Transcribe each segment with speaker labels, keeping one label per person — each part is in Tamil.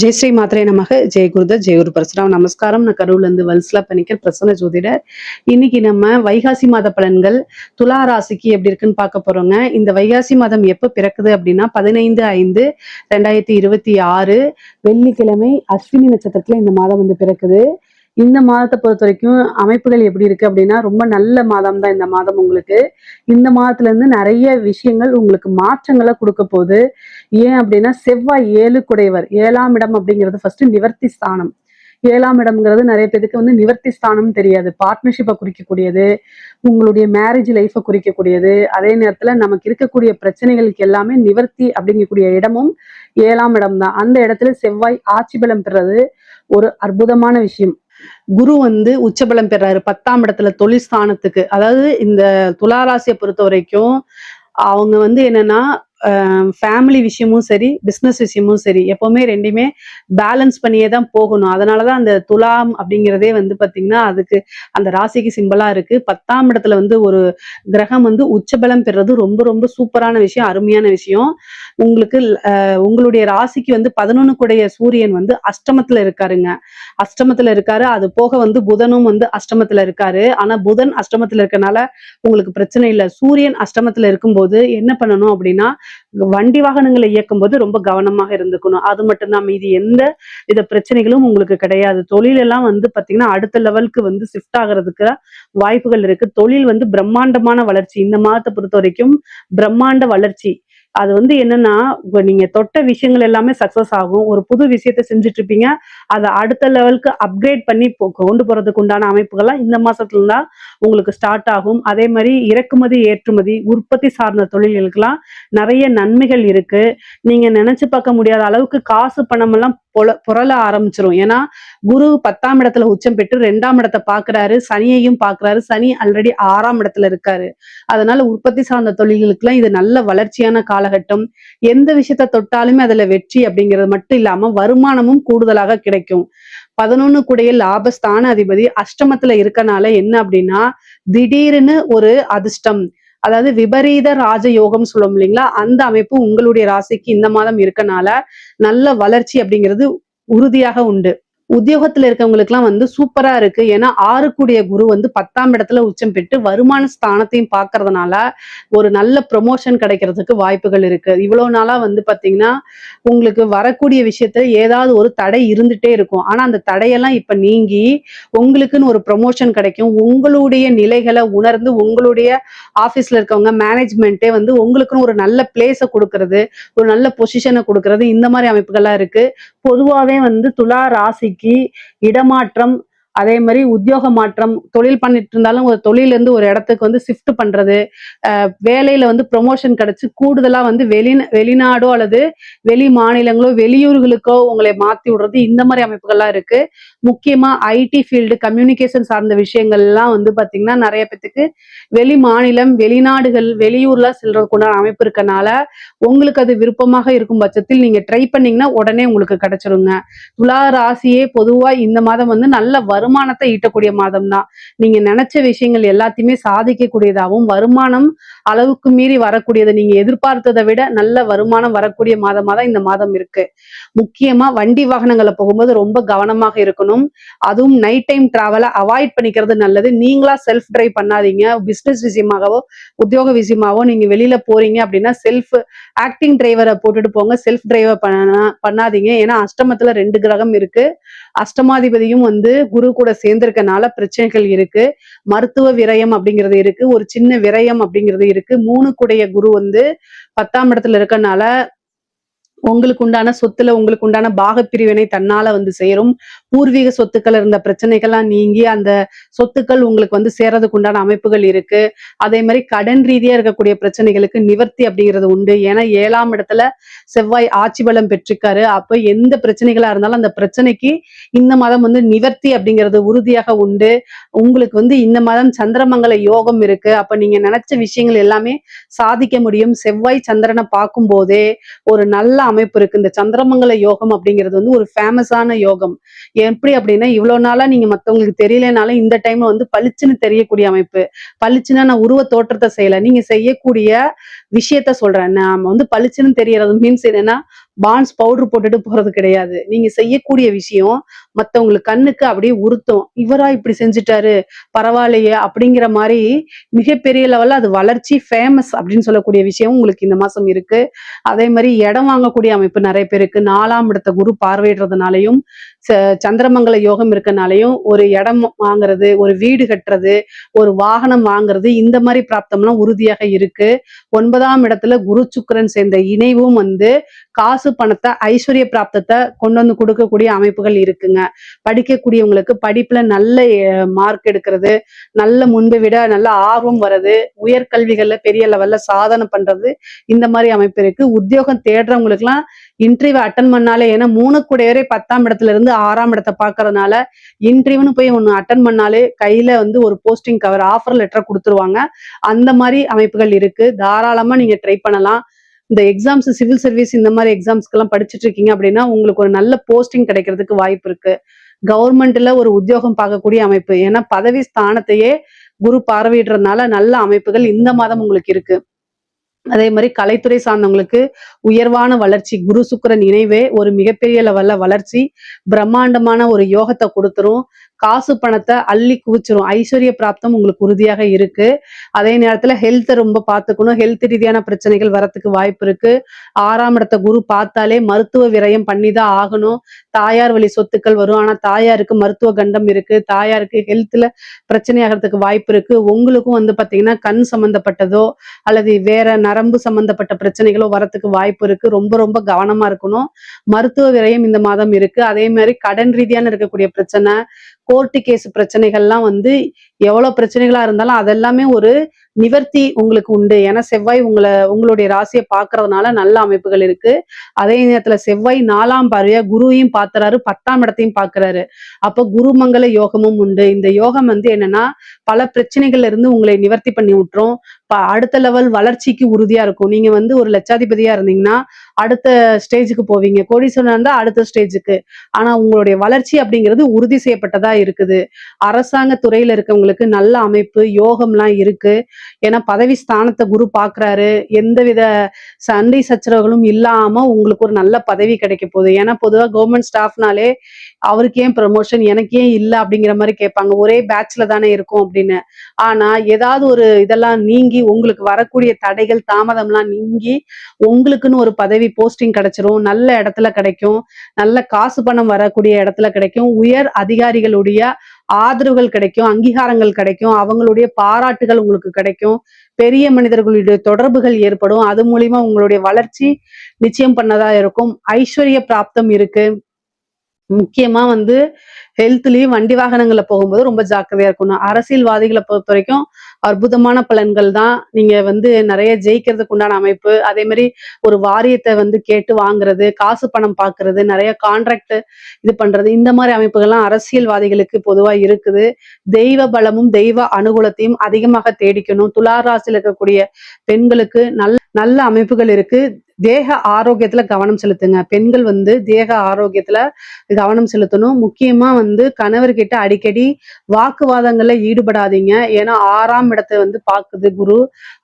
Speaker 1: ஜெய் ஸ்ரீ மாத்திரை நமக ஜெய் குருதர் ஜெய் குரு பரசுராம் நமஸ்காரம். நான் கரூர்ல இருந்து வல்சலா பணிக்கர் பிரசன்ன ஜோதிடர். இன்னைக்கு நம்ம வைகாசி மாத பலன்கள் துலா ராசிக்கு எப்படி இருக்குன்னு பார்க்க போறோங்க. இந்த வைகாசி மாதம் எப்ப பிறக்குது அப்படின்னா 15/5/2026 வெள்ளிக்கிழமை அஸ்வினி நட்சத்திரத்துல இந்த மாதம் வந்து பிறக்குது. இந்த மாதத்தை பொறுத்த வரைக்கும் அமைப்புகள் எப்படி இருக்கு அப்படின்னா ரொம்ப நல்ல மாதம் தான் இந்த மாதம். உங்களுக்கு இந்த மாதத்துல இருந்து நிறைய விஷயங்கள் உங்களுக்கு மாற்றங்களை கொடுக்க போகுது. ஏன் அப்படின்னா செவ்வாய் 7 குடையவர். 7ஆம் இடம் அப்படிங்கிறது ஃபர்ஸ்ட் நிவர்த்தி ஸ்தானம். 7ஆம் இடம்ங்கிறது நிறைய பேருக்கு வந்து நிவர்த்தி ஸ்தானம் தெரியாது. பார்ட்னர்ஷிப்பை குறிக்கக்கூடியது, உங்களுடைய மேரேஜ் லைஃபை குறிக்கக்கூடியது. அதே நேரத்துல நமக்கு இருக்கக்கூடிய பிரச்சனைகளுக்கு எல்லாமே நிவர்த்தி அப்படிங்கக்கூடிய இடமும் 7ஆம் இடம் தான். அந்த இடத்துல செவ்வாய் ஆட்சி பலம் பெறது ஒரு அற்புதமான விஷயம். குரு வந்து உச்சபலம் பெறாரு 10ஆம் இடத்துல தொழில் ஸ்தானத்துக்கு. அதாவது இந்த துளாராசியை பொறுத்த வரைக்கும் அவங்க வந்து என்னன்னா ஃபேமிலி விஷயமும் சரி, பிஸ்னஸ் விஷயமும் சரி, எப்பவுமே ரெண்டுமே பேலன்ஸ் பண்ணியே தான் போகணும். அதனாலதான் அந்த துலாம் அப்படிங்கிறதே வந்து பாத்தீங்கன்னா அதுக்கு அந்த ராசிக்கு சிம்பிளா இருக்கு. 10ஆம் இடத்துல வந்து ஒரு கிரகம் வந்து உச்சபலம் பெறது ரொம்ப ரொம்ப சூப்பரான விஷயம், அருமையான விஷயம். உங்களுக்கு உங்களுடைய ராசிக்கு வந்து 11 கூடைய சூரியன் வந்து அஷ்டமத்துல இருக்காருங்க. அஷ்டமத்துல இருக்காரு. அது போக வந்து புதனும் வந்து அஷ்டமத்துல இருக்காரு. ஆனா புதன் அஷ்டமத்துல இருக்கனால உங்களுக்கு பிரச்சனை இல்லை. சூரியன் அஷ்டமத்துல இருக்கும்போது என்ன பண்ணணும் அப்படின்னா வண்டி வாகனங்களை இயக்கும் போது ரொம்ப கவனமாக இருந்துக்கணும். அது மட்டும்தான், மீதி எந்த வித பிரச்சனைகளும் உங்களுக்கு கிடையாது. தொழில் எல்லாம் வந்து பாத்தீங்கன்னா அடுத்த லெவலுக்கு வந்து ஷிஃப்ட் ஆகிறதுக்கு வாய்ப்புகள் இருக்கு. தொழில் வந்து பிரம்மாண்டமான வளர்ச்சி இந்த மாதத்தை பொறுத்த வரைக்கும், பிரம்மாண்ட வளர்ச்சி. அது வந்து என்னன்னா நீங்க தொட்ட விஷயங்கள் எல்லாமே சக்சஸ் ஆகும். ஒரு புது விஷயத்த செஞ்சுட்டு இருப்பீங்க, அதை அடுத்த லெவலுக்கு அப்கிரேட் பண்ணி கொண்டு போறதுக்கு உண்டான அமைப்புகள்லாம் இந்த மாசத்துல தான் உங்களுக்கு ஸ்டார்ட் ஆகும். அதே மாதிரி இறக்குமதி ஏற்றுமதி உற்பத்தி சார்ந்த தொழில்களுக்கெல்லாம் நிறைய நன்மைகள் இருக்கு. நீங்க நினைச்சு பார்க்க முடியாத அளவுக்கு காசு பணம் எல்லாம் புரள ஆரம்பிச்சிரும். ஏன்னா குரு 10ஆம் இடத்துல உச்சம் பெற்று 2ஆம் இடத்தை பாக்குறாரு, சனியையும் பாக்குறாரு. சனி ஆல்ரெடி 6ஆம் இடத்துல இருக்காரு. அதனால உற்பத்தி சார்ந்த தொழில்களுக்கு எல்லாம் இது நல்ல வளர்ச்சியான காலகட்டம். எந்த விஷயத்த தொட்டாலுமே அதுல வெற்றி அப்படிங்கிறது மட்டும் இல்லாம வருமானமும் கூடுதலாக கிடைக்கும். 11 கூடைய லாபஸ்தான அதிபதி அஷ்டமத்துல இருக்கனால என்ன அப்படின்னா திடீர்னு ஒரு அதிர்ஷ்டம், அதாவது விபரீத ராஜயோகம் சொல்லுவோம் இல்லைங்களா, அந்த அமைப்பு உங்களுடைய ராசிக்கு இந்த மாதம் இருக்கனால நல்ல வளர்ச்சி அப்படிங்கிறது உறுதியாக உண்டு. உத்தியோகத்துல இருக்கவங்களுக்கு எல்லாம் வந்து சூப்பரா இருக்கு. ஏன்னா 6 கூடிய குரு வந்து 10ஆம் இடத்துல உச்சம் பெற்று வருமான ஸ்தானத்தையும் பாக்குறதுனால ஒரு நல்ல ப்ரொமோஷன் கிடைக்கிறதுக்கு வாய்ப்புகள் இருக்கு. இவ்வளவு நாளா வந்து பாத்தீங்கன்னா உங்களுக்கு வரக்கூடிய விஷயத்துல ஏதாவது ஒரு தடை இருந்துட்டே இருக்கும். ஆனா அந்த தடையெல்லாம் இப்ப நீங்கி உங்களுக்குன்னு ஒரு ப்ரொமோஷன் கிடைக்கும். உங்களுடைய நிலைகளை உணர்ந்து உங்களுடைய ஆபீஸ்ல இருக்கவங்க மேனேஜ்மெண்ட்டே வந்து உங்களுக்குன்னு ஒரு நல்ல பிளேஸை கொடுக்கறது, ஒரு நல்ல பொசிஷனை கொடுக்கறது, இந்த மாதிரி அமைப்புகள்லாம் இருக்கு. பொதுவாவே வந்து துலா ராசிக்கு இடமாற்றம், அதே மாதிரி உத்தியோக மாற்றம், தொழில் பண்ணிட்டு இருந்தாலும் ஒரு தொழில இருந்து ஒரு இடத்துக்கு வந்து ஷிஃப்ட் பண்றது, வேலையில வந்து ப்ரொமோஷன் கிடைச்சு கூடுதலா வந்து வெளிநாடோ அல்லது வெளி மாநிலங்களோ வெளியூர்களுக்கோ உங்களை மாத்தி விடுறது, இந்த மாதிரி அமைப்புகள்லாம் இருக்கு. முக்கியமா ஐடி ஃபீல்டு கம்யூனிகேஷன் சார்ந்த விஷயங்கள் எல்லாம் வந்து பாத்தீங்கன்னா நிறைய பேத்துக்கு வெளி மாநிலம் வெளிநாடுகள் வெளியூர்லாம் செல்றதுக்குண்டான அமைப்பு இருக்கனால உங்களுக்கு அது விருப்பமாக இருக்கும் பட்சத்தில் நீங்க ட்ரை பண்ணீங்கன்னா உடனே உங்களுக்கு கிடைச்சிருங்க. துலா ராசியே பொதுவா இந்த மாதம் வந்து நல்ல வருமானத்தை ஈட்டக்கூடிய மாதம் தான். நீங்க நினைச்ச விஷயங்கள் எல்லாத்தையுமே சாதிக்கக்கூடியதாகவும் வருமானம் அளவுக்கு மீறி வரக்கூடியது, நீங்க எதிர்பார்த்ததை விட நல்ல வருமானம் வரக்கூடிய மாதமா தான் இந்த மாதம் இருக்கு. முக்கியமா வண்டி வாகனங்களை போகும்போது ரொம்ப கவனமாக இருக்கணும். அதுவும் நைட் டைம் டிராவலை அவாய்ட் பண்ணிக்கிறது நல்லது. நீங்களா செல்ஃப் டிரைவ் பண்ணாதீங்க. பிசினஸ் விஷயமாகவோ உத்தியோக விஷயமாவோ நீங்க வெளியில போறீங்க அப்படின்னா செல்ஃப் ஆக்டிங் டிரைவரை போட்டுட்டு போங்க. செல்ஃப் டிரைவர் பண்ணாதீங்க. ஏன்னா அஷ்டமத்துல 2 கிரகம் இருக்கு. அஷ்டமாதிபதியும் வந்து குரு கூட சேர்ந்திருக்கனால பிரச்சனைகள் இருக்கு. மருத்துவ விரயம் அப்படிங்கிறது இருக்கு. ஒரு சின்ன விரயம் அப்படிங்கிறது இருக்கு. 3 கூடைய குரு வந்து 10ஆம் இடத்துல இருக்கனால உங்களுக்கு உண்டான சொத்துல உங்களுக்கு உண்டான பாகப்பிரிவினை தன்னால வந்து சேரும். பூர்வீக சொத்துக்கள் இருந்த பிரச்சனைகள்லாம் நீங்கி அந்த சொத்துக்கள் உங்களுக்கு வந்து சேரதுக்கு உண்டான அமைப்புகள் இருக்கு. அதே மாதிரி கடன் ரீதியா இருக்கக்கூடிய பிரச்சனைகளுக்கு நிவர்த்தி அப்படிங்கிறது உண்டு. ஏன்னா 7ஆம் இடத்துல செவ்வாய் ஆட்சி பலம் பெற்றிருக்காரு. அப்ப எந்த பிரச்சனைகளா இருந்தாலும் அந்த பிரச்சனைக்கு இந்த மாதம் வந்து நிவர்த்தி அப்படிங்கிறது உறுதியாக உண்டு. உங்களுக்கு வந்து இந்த மாதம் சந்திரமங்கல யோகம் இருக்கு. அப்ப நீங்க நினைச்ச விஷயங்கள் எல்லாமே சாதிக்க முடியும். செவ்வாய் சந்திரனை பார்க்கும் போதே ஒரு நல்ல அமைப்பு இருக்கு. இந்த சந்திரமங்கல யோகம் அப்படிங்கிறது வந்து ஒரு ஃபேமஸான யோகம். எப்படி அப்படின்னா இவ்வளவு நாளா நீங்க மத்தவங்களுக்கு தெரியலனாலும் இந்த டைம்ல வந்து பளிச்சுன்னு தெரியக்கூடிய அமைப்பு. பளிச்சுன்னா நான் உருவ தோற்றத்தை செய்யல, நீங்க செய்யக்கூடிய விஷயத்த சொல்றேன். நாம வந்து பளிச்சுன்னு தெரியறது மீன்ஸ் என்னன்னா பான்ஸ் பவுடர் போட்டுட்டு போறது கிடையாது. நீங்க செய்யக்கூடிய விஷயம் மத்தவங்களுக்கு கண்ணுக்கு அப்படியே உறுத்தும். இவரா இப்படி செஞ்சுட்டாரு, பரவாயில்லையே அப்படிங்கிற மாதிரி மிகப்பெரிய லெவல்ல அது வளர்ச்சி ஃபேமஸ் அப்படின்னு சொல்லக்கூடிய விஷயம் உங்களுக்கு இந்த மாசம் இருக்கு. அதே மாதிரி இடம் வாங்கக்கூடிய அமைப்பு நிறைய பேருக்கு 4ஆம் இடத்த குரு பார்வையிடுறதுனாலையும் சந்திரமங்கல யோகம் இருக்கனாலையும் ஒரு இடம் வாங்குறது, ஒரு வீடு கட்டுறது, ஒரு வாகனம் வாங்குறது, இந்த மாதிரி பிராப்தம்லாம் உறுதியாக இருக்கு. 9ஆம் இடத்துல குரு சுக்கிரன் சேர்ந்த இணைவும் வந்து காசு பணத்தை ஐஸ்வர்ய பிராப்தத்தை கொண்டு வந்து கொடுக்கக்கூடிய அமைப்புகள் இருக்குங்க. படிக்கக்கூடியவங்களுக்கு படிப்புல நல்ல மார்க் எடுக்கிறது, நல்ல முன்பை விட நல்ல ஆர்வம் வர்றது, உயர்கல்விகள்ல பெரிய லெவல்ல சாதனை பண்றது, இந்த மாதிரி அமைப்பு இருக்கு. உத்தியோகம் தேடுறவங்களுக்கு எல்லாம் இன்டர்வியூ அட்டன் பண்ணாலே, ஏன்னா 3 கூடையவரே 10ஆம் இடத்துல இருந்து 6ஆம் இடத்தை பாக்குறதுனால இன்டர்வியூன்னு போய் ஒண்ணு அட்டன் பண்ணாலே கையில வந்து ஒரு போஸ்டிங் கவர் ஆஃபர் லெட்டர் கொடுத்துருவாங்க. அந்த மாதிரி அமைப்புகள் இருக்கு. தாராளமா நீங்க ட்ரை பண்ணலாம். இந்த எக்ஸாம்ஸ் சிவில் சர்வீஸ் இந்த மாதிரி எக்ஸாம்ஸ்க்கு எல்லாம் படிச்சுட்டு இருக்கீங்க அப்படின்னா உங்களுக்கு ஒரு நல்ல போஸ்டிங் கிடைக்கிறதுக்கு வாய்ப்பு இருக்கு. கவர்மெண்ட்ல ஒரு உத்தியோகம் பார்க்கக்கூடிய அமைப்பு, ஏன்னா பதவி ஸ்தானத்தையே குரு பார்வையிடுறதுனால நல்ல அமைப்புகள் இந்த மாதம் உங்களுக்கு இருக்கு. அதே மாதிரி கலைத்துறை சார்ந்தவங்களுக்கு உயர்வான வளர்ச்சி, குரு சுக்கிரன் இணைவே ஒரு மிகப்பெரிய லெவல்ல வளர்ச்சி, பிரம்மாண்டமான ஒரு யோகத்தை கொடுத்துரும். காசு பணத்தை அள்ளி குவிச்சிரும். ஐஸ்வர்ய பிராப்தம் உங்களுக்கு உறுதியாக இருக்கு. அதே நேரத்துல ஹெல்த்தை ரொம்ப பார்த்துக்கணும். ஹெல்த் ரீதியான பிரச்சனைகள் வரத்துக்கு வாய்ப்பு இருக்கு. 6ஆம் இடத்த குரு பார்த்தாலே மருத்துவ விரயம் பண்ணிதான் ஆகணும். தாயார் வழி சொத்துக்கள் வரும். ஆனா தாயாருக்கு மருத்துவ கண்டம் இருக்கு. தாயாருக்கு ஹெல்த்ல பிரச்சனை ஆகிறதுக்கு வாய்ப்பு இருக்கு. உங்களுக்கும் வந்து பாத்தீங்கன்னா கண் சம்பந்தப்பட்டதோ அல்லது வேற நரம்பு சம்பந்தப்பட்ட பிரச்சனைகளோ வரத்துக்கு வாய்ப்பு இருக்கு. ரொம்ப ரொம்ப கவனமா இருக்கணும். மருத்துவ விரயம் இந்த மாதம் இருக்கு. அதே மாதிரி கடன் ரீதியான இருக்கக்கூடிய பிரச்சனை, கோர்ட்டு கேஸ் பிரச்சனைகள்லாம் வந்து எவ்வளவு பிரச்சனைகளா இருந்தாலும் அதெல்லாமே ஒரு நிவர்த்தி உங்களுக்கு உண்டு. ஏன்னா செவ்வாய் உங்களுடைய ராசியை பார்க்கறதுனால நல்ல அமைப்புகள் இருக்கு. அதே நேரத்துல செவ்வாய் 4ஆம் பார்வையா குருவையும் பார்த்துறாரு, 10ஆம் இடத்தையும் பார்க்கிறாரு. அப்ப குருமங்கல யோகமும் உண்டு. இந்த யோகம் வந்து என்னன்னா பல பிரச்சனைகள்ல இருந்து உங்களை நிவர்த்தி பண்ணி விட்டுரும். அடுத்த லெவல் வளர்ச்சிக்கு உறுதியா இருக்கும். நீங்க வந்து ஒரு லட்சாதிபதியா இருந்தீங்கன்னா அடுத்த ஸ்டேஜுக்கு போவீங்க. கோடீஸ்வரனா இருந்தா அடுத்த ஸ்டேஜுக்கு. ஆனா உங்களுடைய வளர்ச்சி அப்படிங்கிறது உறுதி செய்யப்பட்டதா இருக்குது. அரசாங்க துறையில இருக்கவங்களுக்கு நல்ல அமைப்பு யோகம்லாம் இருக்கு. ஏன்னா பதவி ஸ்தானத்தை குரு பாக்குறாரு. எந்தவித சண்டை சச்சரவுகளும் இல்லாம உங்களுக்கு ஒரு நல்ல பதவி கிடைக்க போகுது. ஏன்னா பொதுவா கவர்மெண்ட் ஸ்டாஃப்னாலே அவருக்கு ஏன் ப்ரமோஷன் எனக்கு ஏன் இல்லை அப்படிங்கிற மாதிரி கேட்பாங்க. ஒரே பேட்ச்ல தானே இருக்கும் அப்படின்னு. ஆனா ஏதாவது ஒரு இதெல்லாம் நீங்கி உங்களுக்கு வரக்கூடிய தடைகள் தாமதம்லாம் நீங்கி உங்களுக்குன்னு ஒரு பதவி போஸ்டிங் கிடைச்சிரும். நல்ல இடத்துல கிடைக்கும். நல்ல காசு பணம் வரக்கூடிய இடத்துல கிடைக்கும். உயர் அதிகாரிகளுடைய ஆதரவுகள் கிடைக்கும். அங்கீகாரங்கள் கிடைக்கும். அவங்களுடைய பாராட்டுகள் உங்களுக்கு கிடைக்கும். பெரிய மனிதர்களுடைய தொடர்புகள் ஏற்படும். அது மூலியமா உங்களுடைய வளர்ச்சி நிச்சயம் பண்ணதா இருக்கும். ஐஸ்வர்ய பிராப்தம் இருக்கு. முக்கியமா வந்து ஹெல்த்லயும் வண்டி வாகனங்கள்ல போகும்போது ரொம்ப ஜாக்கிரதையா இருக்கணும். அரசியல்வாதிகளை பொறுத்த வரைக்கும் அற்புதமான பலன்கள் தான். நீங்க வந்து நிறைய ஜெயிக்கிறதுக்கு உண்டான அமைப்பு. அதே மாதிரி ஒரு வாரியத்தை வந்து கேட்டு வாங்குறது, காசு பணம் பாக்குறது, நிறைய கான்ட்ராக்ட் இது பண்றது, இந்த மாதிரி அமைப்புகள்லாம் அரசியல்வாதிகளுக்கு பொதுவா இருக்குது. தெய்வ பலமும் தெய்வ அனுகூலத்தையும் அதிகமாக தேடிக்கணும். துலா ராசியில் இருக்கக்கூடிய பெண்களுக்கு நல்ல நல்ல அமைப்புகள் இருக்கு. தேக ஆரோக்கியத்துல கவனம் செலுத்துங்க. பெண்கள் வந்து தேக ஆரோக்கியத்துல கவனம் செலுத்தணும். முக்கியமா வந்து கணவர்கிட்ட அடிக்கடி வாக்குவாதங்கள்ல ஈடுபடாதீங்க. ஏன்னா 6ஆம் இடத்தை வந்து பாக்குது குரு.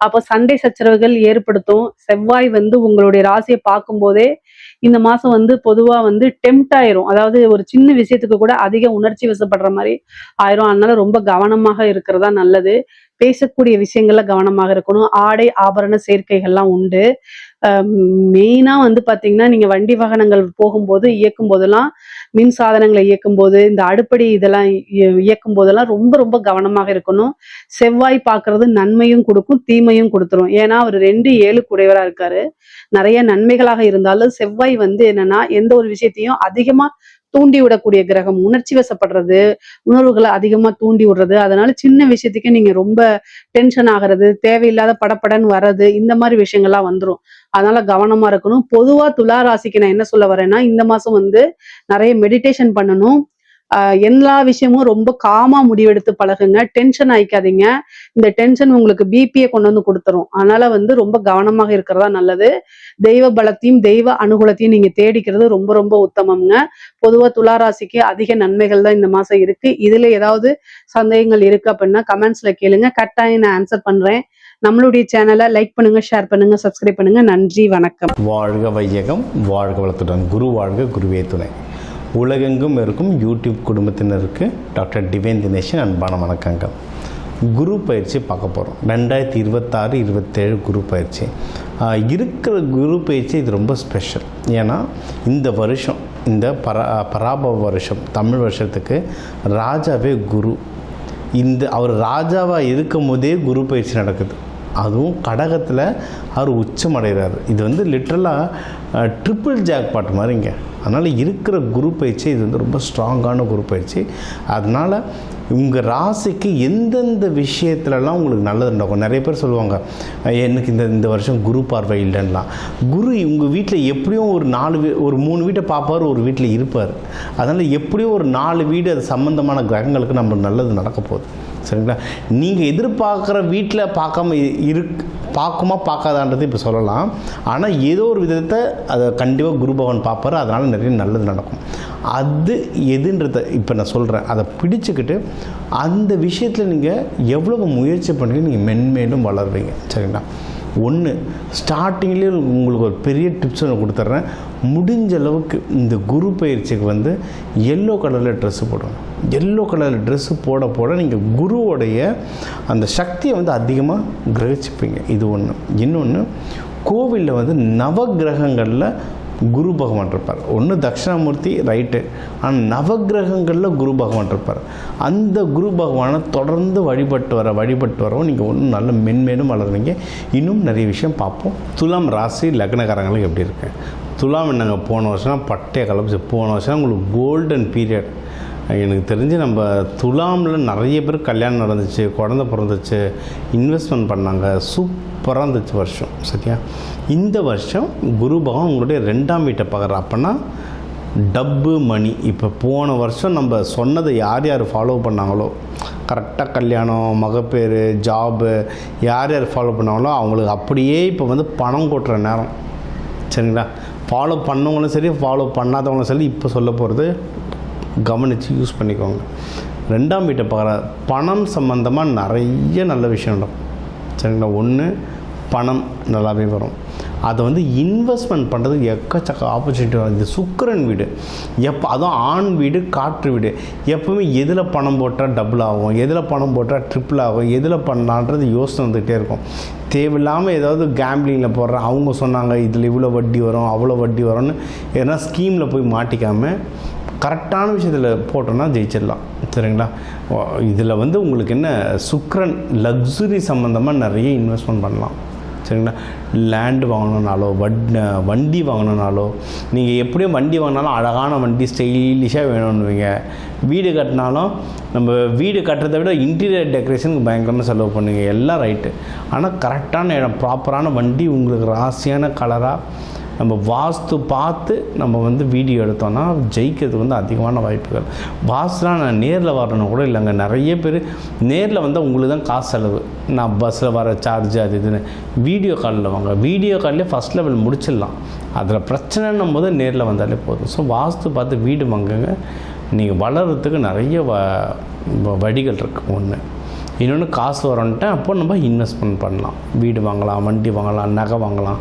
Speaker 1: அப்ப சண்டை சச்சரவுகள் ஏற்படுத்தும். செவ்வாய் வந்து உங்களுடைய ராசியை பார்க்கும் போதே இந்த மாசம் வந்து பொதுவா வந்து டெம்ட் ஆயிரும். அதாவது ஒரு சின்ன விஷயத்துக்கு கூட அதிக உணர்ச்சி வசப்படுற மாதிரி ஆயிரும். அதனால ரொம்ப கவனமாக இருக்கிறதா நல்லது. பேசக்கூடிய விஷயங்கள்ல கவனமாக இருக்கணும். ஆடை ஆபரண சேர்க்கைகள்லாம் உண்டு. மெயினா வந்து பாத்தீங்கன்னா நீங்க வண்டி வாகனங்கள் போகும்போது இயக்கும் போதெல்லாம், மின் சாதனங்களை இயக்கும் போது, இந்த அடுப்படி இதெல்லாம் இயக்கும் போதெல்லாம் ரொம்ப ரொம்ப கவனமாக இருக்கணும். செவ்வாய் பார்க்கறது நன்மையும் கொடுக்கும், தீமையும் கொடுத்துரும். ஏன்னா அவர் 2 7 குடையவரா இருக்காரு. நிறைய நன்மைகளாக இருந்தாலும் செவ்வாய் வந்து என்னன்னா எந்த ஒரு விஷயத்தையும் அதிகமா தூண்டி விடக்கூடிய கிரகம். உணர்ச்சி வசப்படுறது, உணர்வுகளை அதிகமா தூண்டி விடுறது. அதனால சின்ன விஷயத்துக்கு நீங்க ரொம்ப டென்ஷன் ஆகிறது, தேவையில்லாத படப்படன்னு வர்றது, இந்த மாதிரி விஷயங்கள்லாம் வந்துரும். அதனால கவனமா இருக்கணும். பொதுவா துலா ராசிக்கு நான் என்ன சொல்ல வரேன்னா, இந்த மாசம் வந்து நிறைய மெடிடேஷன் பண்ணணும். எல்லா விஷயமும் ரொம்ப காமா முடிவெடுத்து பழகுங்க. டென்ஷன் ஆயிக்காதீங்க. இந்த டென்ஷன் உங்களுக்கு பிபியை கொண்டு வந்து கொடுத்துரும். அதனால வந்து ரொம்ப கவனமாக இருக்கிறதா நல்லது. தெய்வ பலத்தையும் தெய்வ அனுகூலத்தையும் நீங்க தேடிக்கிறது ரொம்ப ரொம்ப உத்தமம்ங்க. பொதுவா துளாராசிக்கு அதிக நன்மைகள் தான் இந்த மாசம் இருக்கு. இதுல ஏதாவது சந்தேகங்கள் இருக்கு அப்படின்னா கமெண்ட்ஸ்ல கேளுங்க. கட்டாயம் நான் ஆன்சர் பண்றேன். நம்மளுடைய சேனலை லைக் பண்ணுங்க, ஷேர் பண்ணுங்க, சப்ஸ்கிரைப் பண்ணுங்க. நன்றி, வணக்கம்.
Speaker 2: வாழ்க வையகம், வாழ்க வளத்துடன். குரு வாழ்க, குருவே துணை. உலகெங்கும் இருக்கும் யூடியூப் குடும்பத்தினருக்கு டாக்டர் டிவைன் தினேஷன் அன்பான வணக்கங்கள். குரு பயிற்சி பார்க்க போகிறோம். 2026-27 குரு பயிற்சி இருக்கிற குரு பயிற்சி இது ரொம்ப ஸ்பெஷல். ஏன்னா இந்த வருஷம், இந்த பராபவ வருஷம், தமிழ் வருஷத்துக்கு ராஜாவே குரு. அவர் ராஜாவாக இருக்கும் போதே குரு பயிற்சி நடக்குது. அதுவும் கடகத்தில் அவர் உச்சமடைகிறார். இது லிட்ரலாக ட்ரிபிள் ஜாக்பாட் மாதிரிங்க. அதனால் இருக்கிற குரு பயிற்சி இது ரொம்ப ஸ்ட்ராங்கான குரு பயிற்சி. அதனால் உங்கள் ராசிக்கு எந்தெந்த விஷயத்துலலாம் உங்களுக்கு நல்லது நடக்கும். நிறைய பேர் சொல்லுவாங்க, எனக்கு இந்த வருஷம் குரு பார்வை இல்லைன்னா. குரு உங்கள் வீட்டில் எப்படியும் ஒரு 3 வீட்டை பார்ப்பார், ஒரு வீட்டில் இருப்பார். அதனால் எப்படியும் ஒரு 4 வீடு அது சம்மந்தமான கிரகங்களுக்கு நம்ம நல்லது நடக்க போகுது. சரிங்களா? நீங்கள் எதிர்பார்க்குற வீட்டில் பார்க்குமா பார்க்காதான்றது இப்போ சொல்லலாம். ஆனால் ஏதோ ஒரு விதத்தை அதை கண்டிப்பாக குரு பகவான் பார்ப்பார். அதனால் நிறைய நல்லது நடக்கும். அது எதுன்றதை இப்போ நான் சொல்கிறேன். அதை பிடிச்சிக்கிட்டு அந்த விஷயத்தில் நீங்கள் எவ்வளோ முயற்சி பண்ணி நீங்கள் மென்மேலும் வளருவீங்க. சரிங்களா? ஒன்று, ஸ்டார்டிங்லேயே உங்களுக்கு ஒரு பெரிய டிப்ஸ் ஒன்று கொடுத்துட்றேன். முடிஞ்ச அளவுக்கு இந்த குரு பயிற்சிக்கு எல்லோ கலரில் ட்ரெஸ்ஸு போடணும். எல்லோ கலரில் ட்ரெஸ்ஸு போட நீங்கள் குருவோடைய அந்த சக்தியை அதிகமாக கிரகிச்சுப்பீங்க. இது ஒன்று. இன்னொன்று, கோவிலில் நவகிரகங்களில் குரு பகவான் இருப்பார். ஒன்று தட்சிணாமூர்த்தி, ரைட்டு. ஆனால் நவகிரகங்களில் குரு பகவான் இருப்பார். அந்த குரு பகவானை தொடர்ந்து வழிபட்டு வரவும் நீங்கள் ஒன்றும் நல்ல மென்மேலும் வளருவீங்க. இன்னும் நிறைய விஷயம் பார்ப்போம். துலாம் ராசி லக்னக்காரங்களுக்கு எப்படி இருக்கு? துலாம் என்னங்க, போன வருஷம் பட்டைய கலப்பிச்சு. போன வருஷம் உங்களுக்கு கோல்டன் பீரியட். எனக்கு தெரிஞ்சு நம்ம துலாமில் நிறைய பேர் கல்யாணம் நடந்துச்சு, குழந்தை பிறந்துச்சு, இன்வெஸ்ட்மெண்ட் பண்ணாங்க. சூப்பராக இருந்துச்சு வருஷம். சரியா? இந்த வருஷம் குரு பகவான் உங்களுடைய 2ஆம் வீட்டை பார்க்குறார். அப்போனா டப்பு மணி. இப்போ போன வருஷம் நம்ம சொன்னதை யார் ஃபாலோ பண்ணாங்களோ, கரெக்டாக கல்யாணம், மகப்பேறு, ஜாபு, யார் ஃபாலோ பண்ணாங்களோ அவங்களுக்கு அப்படியே இப்போ பணம் கொட்டுற நேரம். சரிங்களா? ஃபாலோ பண்ணவங்களும் சரி, ஃபாலோ பண்ணாதவங்களும் சரி, இப்போ சொல்ல போகிறது கவனித்து யூஸ் பண்ணிக்கோங்க. 2ஆம் வீட்டை பார்க்குற பணம் சம்மந்தமாக நிறைய நல்ல விஷயம் நடக்கும். சரிங்களா? ஒன்று, பணம் நல்லாவே வரும். அதை இன்வெஸ்ட்மெண்ட் பண்ணுறதுக்கு எக்கச்சக்க ஆப்பர்ச்சுனிட்டி வரும். இது சுக்கிரன் வீடு. அதுவும் ஆண் வீடு, காற்று வீடு. எப்போவுமே எதில் பணம் போட்டால் டபுள் ஆகும், எதில் பணம் போட்டால் ட்ரிப்பிள் ஆகும், எதில் பண்ணலான்றது யோசனை வந்துகிட்டே இருக்கும். தேவையில்லாமல் ஏதாவது கேம்பிளிங்கில் போடுறேன், அவங்க சொன்னாங்க இதில் இவ்வளோ வட்டி வரும், அவ்வளோ வட்டி வரும்னு எதனா ஸ்கீமில் போய் மாட்டிக்காமல் கரெக்டான விஷயத்தில் போட்டோன்னா ஜெயிச்சிடலாம். சரிங்களா? இதில் உங்களுக்கு என்ன, சுக்கிரன் லக்ஸுரி சம்மந்தமாக நிறைய இன்வெஸ்ட்மெண்ட் பண்ணலாம். சரிங்களா? லேண்டு வாங்கணுன்னாலோ, வண்டி வாங்கணுன்னாலோ, நீங்கள் எப்படியும் வண்டி வாங்கினாலும் அழகான வண்டி ஸ்டைலிஷாக வேணும்னுவீங்க. வீடு கட்டினாலும் நம்ம வீடு கட்டுறதை விட இன்டீரியர் டெக்கரேஷனுக்கு பயங்கரமாக செலவு பண்ணுவீங்க. எல்லாம் ரைட்டு. ஆனால் கரெக்டான இடம், ப்ராப்பரான வண்டி, உங்களுக்கு ராசியான கலராக நம்ம வாஸ்து பார்த்து நம்ம வீடியோ எடுத்தோன்னா ஜெயிக்கிறதுக்கு அதிகமான வாய்ப்புகள். வாஸ்துலாம் நான் நேரில் வரணும் கூட இல்லைங்க. நிறைய பேர் நேரில் உங்களுக்கு தான் காசு செலவு. நான் பஸ்ஸில் வர சார்ஜ் அது இதுன்னு. வீடியோ காலில் வாங்க. வீடியோ காலிலே ஃபஸ்ட் லெவல் முடிச்சிடலாம். அதில் பிரச்சனைன்னும் போது நேரில் வந்தாலே போதும். ஸோ வாஸ்து பார்த்து வீடு வாங்குங்க. நீங்கள் வளர்கிறதுக்கு நிறைய வழிகள் இருக்குது. ஒன்று. இன்னொன்று, காசு வரன்ட்டு அப்போ நம்ம இன்வெஸ்ட்மெண்ட் பண்ணலாம். வீடு வாங்கலாம், வண்டி வாங்கலாம், நகை வாங்கலாம்,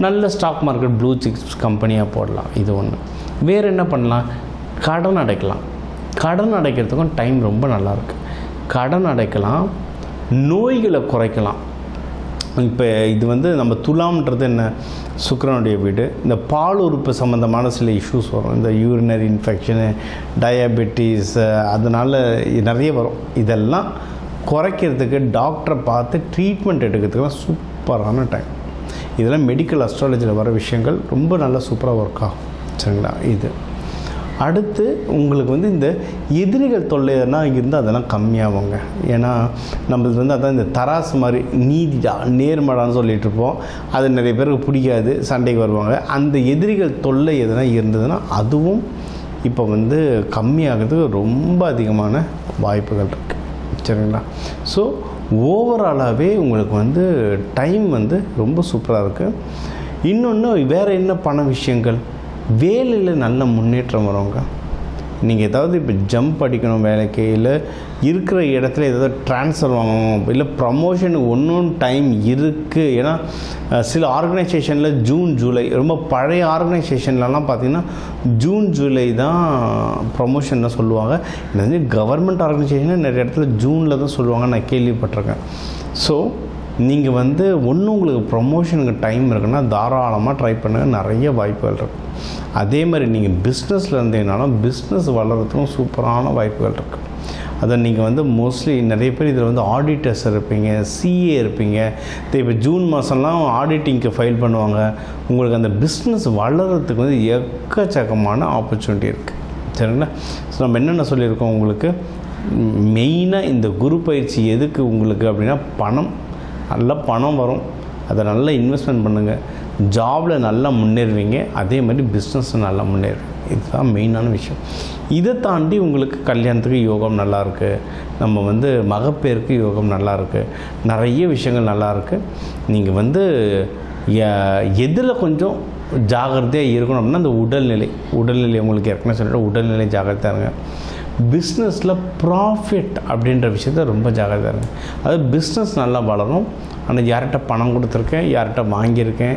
Speaker 2: நல்ல ஸ்டாக் மார்க்கெட் ப்ளூ சிப்ஸ் கம்பெனியாக போடலாம். இது ஒன்று. வேறு என்ன பண்ணலாம்? கடன் அடைக்கலாம். கடன் அடைக்கிறதுக்கும் டைம் ரொம்ப நல்லாயிருக்கு. கடன் அடைக்கலாம், நோய்களை குறைக்கலாம். இப்போ இது நம்ம துலாம்ன்றது என்ன, சுக்கிரனுடைய வீடு. இந்த பால் உறுப்பு சம்மந்தமான சில இஷ்யூஸ் வரும். இந்த யூரினரி இன்ஃபெக்ஷனு, டயபெட்டிஸ், அதனால் நிறைய வரும். இதெல்லாம் குறைக்கிறதுக்கு டாக்டரை பார்த்து ட்ரீட்மெண்ட் எடுக்கிறதுக்குலாம் சூப்பரான டைம். இதெல்லாம் மெடிக்கல் அஸ்ட்ராலஜியில் வர விஷயங்கள் ரொம்ப நல்லா சூப்பராக ஒர்க் ஆகும். சரிங்களா? இது அடுத்து உங்களுக்கு இந்த எதிரிகள் தொல்லை எதனா இருந்தால் அதெல்லாம் கம்மியாகுங்க. ஏன்னா நம்மளுக்கு அதான் இந்த தராசு மாதிரி நீதிடா நேர்மடான்னு சொல்லிகிட்டு இருப்போம். அது நிறைய பேருக்கு பிடிக்காது, சண்டைக்கு வருவாங்க. அந்த எதிரிகள் தொல்லை எதனா இருந்ததுன்னா அதுவும் இப்போ கம்மியாகிறதுக்கு ரொம்ப அதிகமான வாய்ப்புகள் இருக்குது. சரிங்களா? ஸோ ஓவராலாகவே உங்களுக்கு டைம் ரொம்ப சூப்பராக இருக்குது. இன்னொன்று, வேறு என்ன பண விஷயங்கள், வேலையில் நல்ல முன்னேற்றம் வருங்க. நீங்கள் ஏதாவது இப்போ ஜம்ப் அடிக்கணும் வேலைக்கு, இல்லை இருக்கிற இடத்துல ஏதாவது ட்ரான்ஸ்ஃபர் வாங்கணும், இல்லை ப்ரமோஷனுக்கு ஒன்றும் டைம் இருக்குது. ஏன்னா சில ஆர்கனைசேஷனில் ஜூன் ஜூலை, ரொம்ப பழைய ஆர்கனைசேஷன்லலாம் பார்த்திங்கன்னா ஜூன் ஜூலை தான் ப்ரமோஷன் தான் சொல்லுவாங்க. இது வந்து கவர்மெண்ட் ஆர்கனைசேஷனில் நிறைய இடத்துல ஜூனில் தான் சொல்லுவாங்க, நான் கேள்விப்பட்டிருக்கேன். ஸோ நீங்கள் வந்து ஒன்று உங்களுக்கு ப்ரமோஷனுக்கு டைம் இருக்குன்னா தாராளமாக ட்ரை பண்ணுங்கள், நிறைய வாய்ப்புகள் இருக்குது. அதே மாதிரி நீங்கள் பிஸ்னஸில் இருந்தீங்கனாலும் பிஸ்னஸ் வளர்கிறதுக்கும் சூப்பரான வாய்ப்புகள் இருக்குது. அதை நீங்கள் வந்து மோஸ்ட்லி நிறைய பேர் இதில் வந்து ஆடிட்டர்ஸ் இருப்பீங்க, சிஏ இருப்பீங்க. இப்போ ஜூன் மாதம்லாம் ஆடிட்டிங்க்கு ஃபைல் பண்ணுவாங்க. உங்களுக்கு அந்த பிஸ்னஸ் வளர்கிறதுக்கு வந்து எக்கச்சக்கமான ஆப்பர்ச்சுனிட்டி இருக்குது. சரிங்களா? ஸோ நம்ம என்னென்ன சொல்லியிருக்கோம் உங்களுக்கு, மெயினாக இந்த குரு பயிற்சி எதுக்கு உங்களுக்கு அப்படின்னா நல்ல பணம் வரும், அதை நல்லா இன்வெஸ்ட்மெண்ட் பண்ணுங்கள், ஜாபில் நல்லா முன்னேறுவீங்க, அதே மாதிரி பிஸ்னஸில் நல்லா முன்னேறுவீங்க. இதுதான் மெயினான விஷயம். இதை தாண்டி உங்களுக்கு கல்யாணத்துக்கு யோகம் நல்லாயிருக்கு, நம்ம வந்து மகப்பேருக்கு யோகம் நல்லாயிருக்கு, நிறைய விஷயங்கள் நல்லாயிருக்கு. நீங்கள் வந்து எதில் கொஞ்சம் ஜாகிரதையாக இருக்கணும் அப்படின்னா அந்த உடல்நிலை உங்களுக்கு ஏற்கனவே சொல்லிட்டு உடல்நிலை ஜாகிரதையாக இருங்க. பிஸ்னஸில் ப்ராஃபிட் அப்படின்ற விஷயத்த ரொம்ப ஜாகிரதையாக இருங்க. அதாவது பிஸ்னஸ் நல்லா வளரும். ஆனால் யார்கிட்ட பணம் கொடுத்துருக்கேன், யார்கிட்ட வாங்கியிருக்கேன்,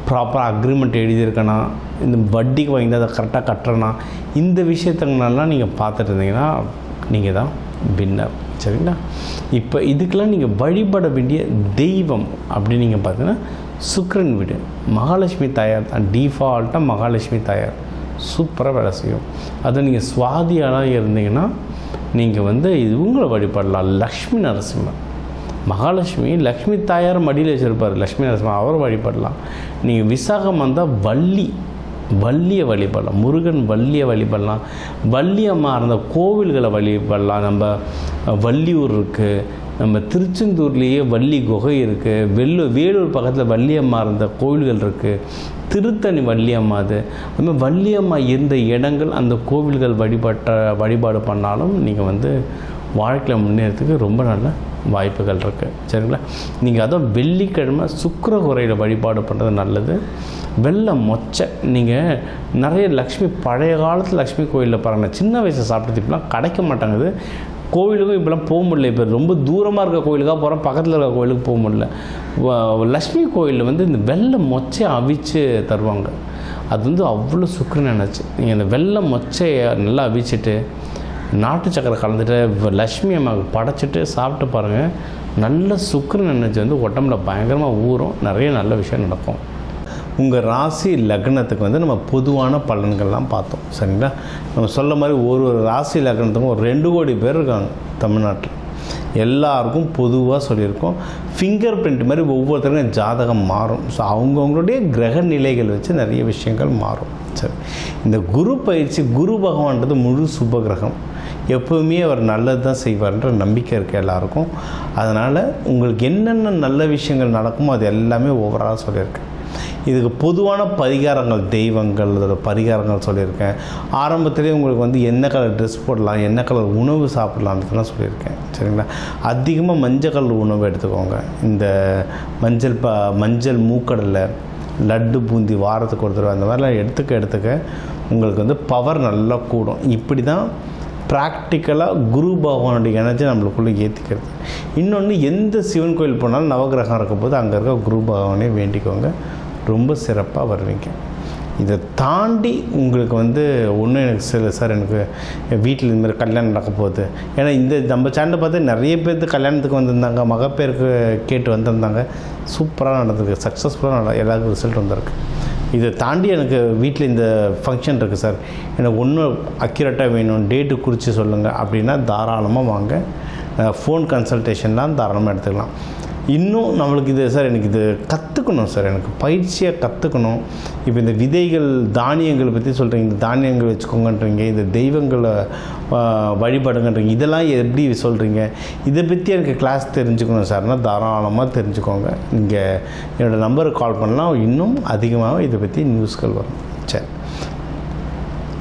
Speaker 2: ப்ராப்பராக அக்ரிமெண்ட் எழுதியிருக்கேனா, இந்த வட்டிக்கு வாங்கி அதை கரெக்டாக கட்டுறேனா, இந்த விஷயத்துங்களெல்லாம் நீங்கள் பார்த்துட்டு இருந்தீங்கன்னா நீங்கள் தான் வின்னர். சரிங்களா? இப்போ இதுக்கெல்லாம் நீங்கள் வழிபட வேண்டிய தெய்வம் அப்படின்னு நீங்கள் பார்த்தீங்கன்னா சுக்கிரன் வீடு, மகாலட்சுமி தாயார் தான். டிஃபால்ட்டாக மகாலட்சுமி தாயார் சூப்பராக வேலை செய்யும். அதை நீங்கள் சுவாதியாளாக இருந்தீங்கன்னா நீங்கள் வந்து இவங்களை வழிபடலாம். லக்ஷ்மி நரசிம்மர், மகாலட்சுமி லக்ஷ்மி தாயார் மடியில் வச்சுருப்பார், லக்ஷ்மி நரசிம்மர் அவரை வழிபடலாம். நீங்கள் விசாகம் வந்தால் வள்ளியை வழிபடலாம், முருகன் வள்ளியை வழிபடலாம், வள்ளியம்மா இருந்த கோவில்களை வழிபடலாம். நம்ம வள்ளியூர் இருக்குது, நம்ம திருச்செந்தூர்லேயே வள்ளி குகை இருக்குது, வேலூர் பக்கத்தில் வள்ளியம்மா இருந்த கோவில்கள் இருக்குது, திருத்தணி வள்ளியம்மா. அதுமாதிரி வள்ளியம்மா இருந்த இடங்கள், அந்த கோவில்கள் வழிபாடு பண்ணாலும் நீங்கள் வந்து வாழ்க்கையில் முன்னேறதுக்கு ரொம்ப நல்ல வாய்ப்புகள் இருக்குது. சரிங்களா? நீங்கள் அதுவும் வெள்ளிக்கிழமை சுக்கிர குறையில் வழிபாடு பண்ணுறது நல்லது. வெள்ளை மொச்சை, நீங்கள் நிறைய பழைய காலத்தில் லக்ஷ்மி கோயிலில் பாருங்கள், சின்ன வயசில் சாப்பிட்டு இப்பெல்லாம் கிடைக்க மாட்டாங்குது. கோவிலுக்கும் இப்போலாம் போக முடியல. இப்போ ரொம்ப தூரமாக இருக்க கோயிலுக்காக போகிறோம், பக்கத்தில் இருக்க கோயிலுக்கு போக முடியல. லக்ஷ்மி கோயிலில் வந்து இந்த வெள்ளை மொச்சையை அவிச்சு தருவாங்க. அது வந்து அவ்வளோ சுக்கிரன் நினச்சி நீங்கள் அந்த வெள்ளை மொச்சையை நல்லா அவிச்சிட்டு நாட்டு சக்கரை கலந்துட்டு லக்ஷ்மி அம்மாவுக்கு படைச்சிட்டு சாப்பிட்டு பாருங்கள், நல்ல சுக்கிரன் எனர்ஜி வந்து உடம்புல பயங்கரமாக ஊறும், நிறைய நல்ல விஷயம் நடக்கும். உங்கள் ராசி லக்னத்துக்கு வந்து நம்ம பொதுவான பலன்கள்லாம் பார்த்தோம். சரிங்களா? நம்ம சொல்ல மாதிரி ஒரு ராசி லக்னத்துக்கும் ஒரு 2 கோடி பேர் இருக்காங்க தமிழ்நாட்டில். எல்லாருக்கும் பொதுவாக சொல்லியிருக்கோம். ஃபிங்கர் பிரிண்ட் மாதிரி ஒவ்வொருத்தருக்கும் ஜாதகம் மாறும். ஸோ அவங்கவுங்களுடைய கிரக நிலைகள் வச்சு நிறைய விஷயங்கள் மாறும். சரி, இந்த குரு பயிற்சி, குரு பகவான்றது முழு சுப கிரகம், எப்போவுமே அவர் நல்லது தான் செய்வார்ன்ற நம்பிக்கை இருக்குது எல்லாருக்கும். அதனால் உங்களுக்கு என்னென்ன நல்ல விஷயங்கள் நடக்குமோ அது எல்லாமே ஓவராலாக சொல்லியிருக்கேன். இதுக்கு பொதுவான பரிகாரங்கள், தெய்வங்கள், அதோட பரிகாரங்கள் சொல்லியிருக்கேன். ஆரம்பத்திலே உங்களுக்கு வந்து என்ன கலர் ட்ரெஸ் போடலாம், என்ன கலர் உணவு சாப்பிட்லான்றதுலாம் சொல்லியிருக்கேன். சரிங்களா? அதிகமாக மஞ்சள் கலர் உணவு எடுத்துக்கோங்க. இந்த மஞ்சள் மூக்கடலை, லட்டு, பூந்தி வாரத்துக்கு ஒரு தடவை அந்த மாதிரிலாம் எடுத்துக்க உங்களுக்கு வந்து பவர் நல்லா கூடும். இப்படி தான் ப்ராக்டிக்கலாக குரு பகவானுடைய எனர்ஜி நம்மளுக்குள்ளே ஏற்றிக்கிறது. இன்னொன்று, எந்த சிவன் கோயில் போனாலும் நவகிரகம் இருக்கும்போது அங்கே இருக்க குரு பகவானே வேண்டிக்கோங்க, ரொம்ப சிறப்பாக வருவீங்க. இதை தாண்டி உங்களுக்கு வந்து ஒன்றும் எனக்கு சார் எனக்கு வீட்டில் இந்த மாதிரி கல்யாணம் நடக்க போகுது. ஏன்னா இந்த நம்ம சேனலை பார்த்து நிறைய பேருக்கு கல்யாணத்துக்கு வந்திருந்தாங்க, மகப்பேருக்கு கேட்டு வந்திருந்தாங்க, சூப்பராக நடந்திருக்கு, சக்ஸஸ்ஃபுல்லாக எல்லாருக்கும் ரிசல்ட் வந்திருக்கு. இதை தாண்டி எனக்கு வீட்டில் இந்த ஃபங்க்ஷன் இருக்குது சார், எனக்கு ஒன்றும் அக்யூரேட்டாக வேணும், டேட்டு குறித்து சொல்லுங்கள் அப்படின்னா தாராளமாக வாங்க. ஃபோன் கன்சல்டேஷன்லாம் தாராளமாக எடுத்துக்கலாம். இன்னும் நம்மளுக்கு இது சார் எனக்கு இது கற்றுக்கணும் சார், எனக்கு பயிற்சியாக கற்றுக்கணும். இப்போ இந்த விதைகள், தானியங்களை பற்றி சொல்கிறீங்க, இந்த தானியங்கள் வச்சுக்கோங்கன்றீங்க, இந்த தெய்வங்களை வழிபடுங்கன்றீங்க, இதெல்லாம் எப்படி சொல்கிறீங்க, இதை பற்றி எனக்கு கிளாஸ் தெரிஞ்சுக்கணும் சார்னால் தாராளமாக தெரிஞ்சுக்கோங்க. நீங்கள் என்னோடய நம்பருக்கு கால் பண்ணலாம், இன்னும் அதிகமாக இதை பற்றி நியூஸ்கள் வரும். சரி,